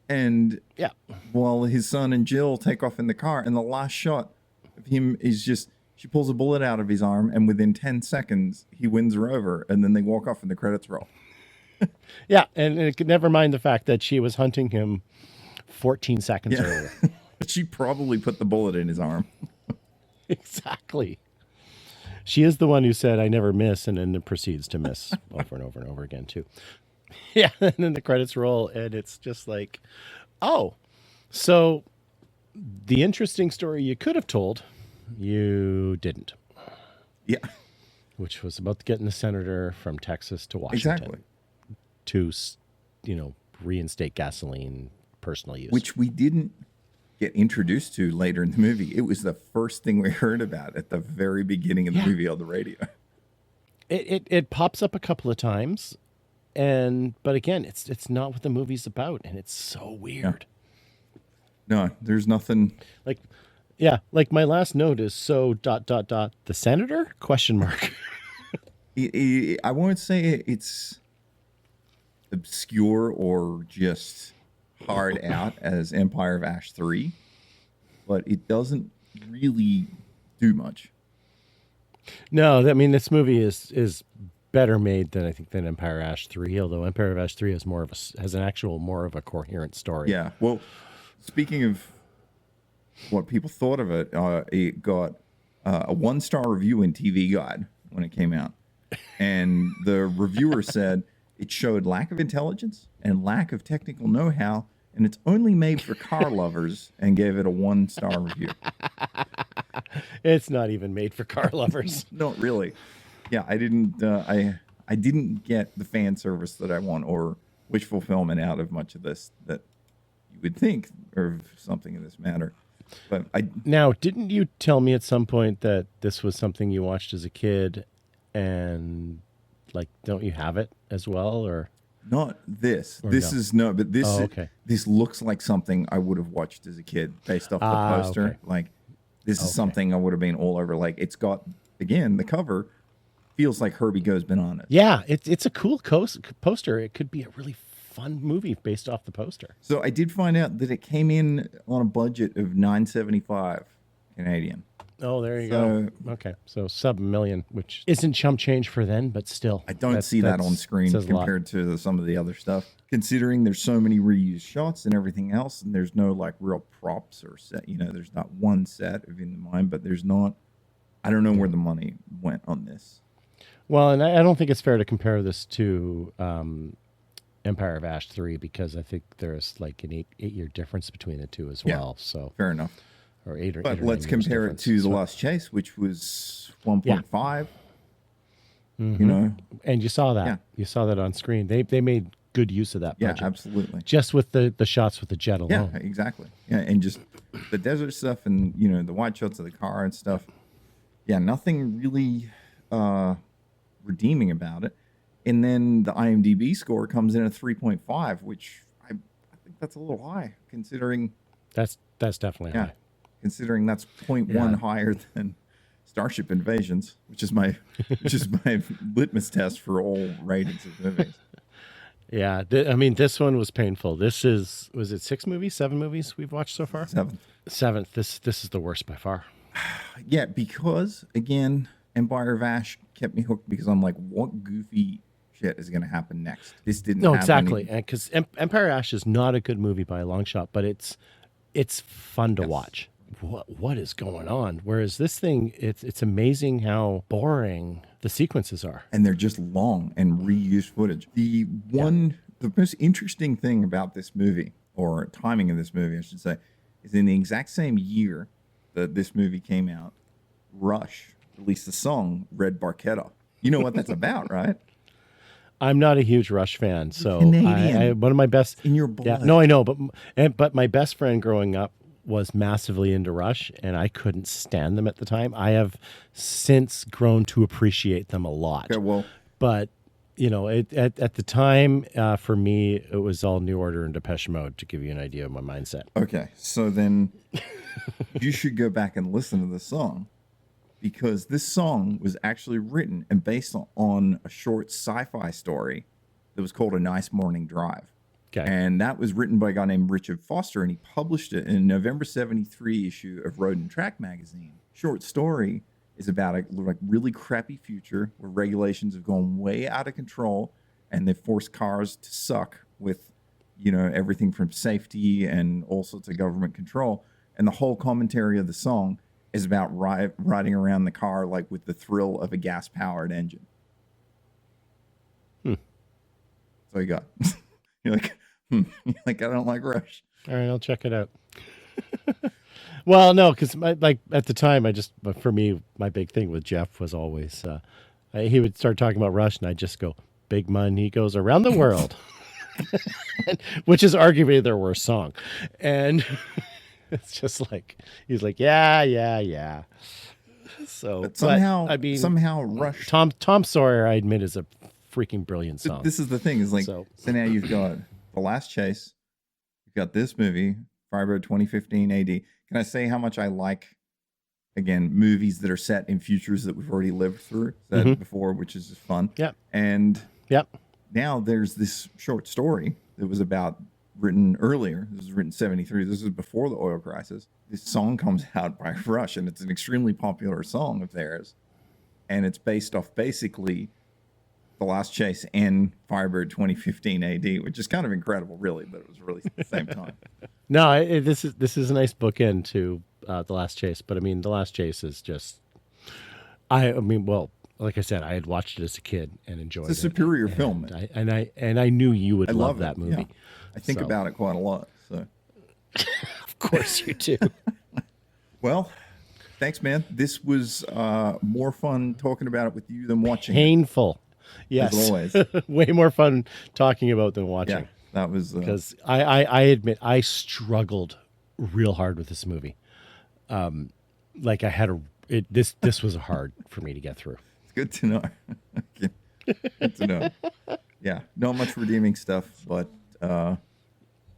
And yeah, while his son and Jill take off in the car, and the last shot of him is just, she pulls a bullet out of his arm, and within 10 seconds, he wins her over, and then they walk off and the credits roll. Yeah, and it could never mind the fact that she was hunting him 14 seconds earlier. She probably put the bullet in his arm. Exactly. She is the one who said, I never miss, and then proceeds to miss over and over and over again, too. Yeah, and then the credits roll, and it's just like, oh, so the interesting story you could have told, you didn't. Yeah. Which was about getting the senator from Texas to Washington. Exactly. To, reinstate gasoline, personal use. Which we didn't get introduced to later in the movie. It was the first thing we heard about at the very beginning of the movie on the radio. It pops up a couple of times. But again, it's not what the movie's about, and it's so weird. No, there's nothing. Like my last note is so ... the senator ? I won't say it's obscure or just hard out as Empire of Ash 3, but it doesn't really do much. No, this movie is better made than Empire of Ash 3, although Empire of Ash 3 has more of a coherent story. Yeah. Well, speaking of what people thought of it, it got a 1-star review in TV Guide when it came out. And the reviewer said it showed lack of intelligence and lack of technical know-how, and it's only made for car lovers, and gave it a 1-star review. It's not even made for car lovers. Not really. Yeah, I didn't get the fan service that I want or wish fulfillment out of much of this that you would think of something in this matter. But Now, didn't you tell me at some point that this was something you watched as a kid, and don't you have it as well, or not this? Or this no? is no, but this okay. This looks like something I would have watched as a kid based off the poster. Okay. This is something I would have been all over. It's got, again, the cover feels like Herbie Goes Bananas. Yeah, it's a cool poster. It could be a really fun movie based off the poster. So I did find out that it came in on a budget of $975 Canadian. Oh, there you go. Okay, so sub $1 million, which isn't chump change for then, but still. I don't see that on screen compared to some of the other stuff. Considering there's so many reused shots and everything else, and there's no real props or set. There's not one set of in mind, but there's not. I don't know where the money went on this. Well, and I don't think it's fair to compare this to Empire of Ash 3 because I think there's an eight-year difference between the two as well. So fair enough. Or eight or but 8 or let's 9 years compare it to The Lost Chase, which was 1.5. Mm-hmm. And you saw that. Yeah. You saw that on screen. They made good use of that budget. Yeah, absolutely. Just with the shots with the jet alone. Yeah, exactly. Yeah, and just the desert stuff and the wide shots of the car and stuff. Yeah, nothing really redeeming about it. And then the IMDb score comes in at 3.5, which I think that's a little high considering. That's definitely high. Considering that's 0.1 higher than Starship Invasions, which is my litmus test for all ratings of movies. Yeah, this one was painful. Was it 6 movies, 7 movies we've watched so far? 7th. This is the worst by far. Yeah, because again, Empire of Ash kept me hooked because I'm like, what goofy shit is going to happen next? This didn't. No, exactly, because Empire of Ash is not a good movie by a long shot, but it's fun to watch. What is going on? Whereas this thing, it's amazing how boring the sequences are. And they're just long and reused footage. The most interesting thing about this movie or timing of this movie, I should say, is in the exact same year that this movie came out, Rush released the song Red Barchetta. You know what that's about, right? I'm not a huge Rush fan, so Canadian. one of my best In your blood. Yeah, no, I know, but my best friend growing up was massively into Rush, and I couldn't stand them at the time. I have since grown to appreciate them a lot. Okay, well, But you know, at the time, for me, it was all New Order and Depeche Mode, to give you an idea of my mindset. okay, so then you should go back and listen to the song, because this song was actually written and based on a short sci-fi story that was called A Nice Morning Drive. Okay. And that was written by a guy named Richard Foster, and he published it in a November 73 issue of Road and Track magazine. Short story is about a like really crappy future where regulations have gone way out of control, and they've forced cars to suck with, you know, everything from safety and all sorts of government control. And the whole commentary of the song is about riding around the car like with the thrill of a gas-powered engine. So you got, you're like, you're like, I don't like Rush. All right, I'll check it out. Well, no, because like at the time, but for me, my big thing with Jeff was always he would start talking about Rush, and I'd just go, "Big money goes around the world," which is arguably their worst song, and it's just like he's like, yeah. So, But somehow, I mean, somehow Rush. Tom Sawyer, I admit, is a freaking brilliant song. This is the thing, is like, so now you've got The Last Chase, you've got this movie, Firebird 2015 AD. Can I say how much I like, again, movies that are set in futures that we've already lived through, before, which is just fun. Yeah. And yep. Now there's this short story that was written earlier. This was written in 73. This is before the oil crisis. This song comes out by Rush, and it's an extremely popular song of theirs. And it's based off basically The Last Chase and Firebird 2015 AD, which is kind of incredible, really, but it was released at the same time. No, this is a nice bookend to The Last Chase, but I mean, The Last Chase is just, I mean, well, like I said, I had watched it as a kid and enjoyed it. It's a superior film. And I knew you would love that movie. Yeah. I think about it quite a lot. So, of course you do. Well, thanks, man. This was more fun talking about it with you than watching. Painful. Yes. As always. Way more fun talking about than watching. Yeah, that was because I admit I struggled real hard with this movie. Like I had this was hard for me to get through. It's good to know. Good to know. Yeah, not much redeeming stuff, but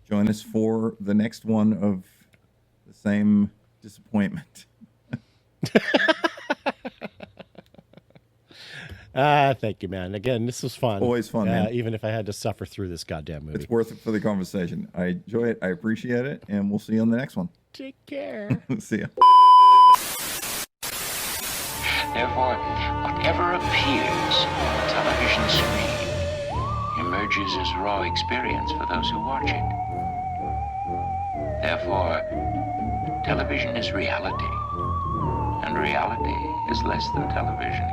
join us for the next one of the same disappointment. Thank you, man. Again, this was fun. Always fun, man. Even if I had to suffer through this goddamn movie. It's worth it for the conversation. I enjoy it. I appreciate it. And we'll see you on the next one. Take care. See ya. Therefore, whatever appears on the television screen emerges as raw experience for those who watch it. Therefore, television is reality, and reality is less than television.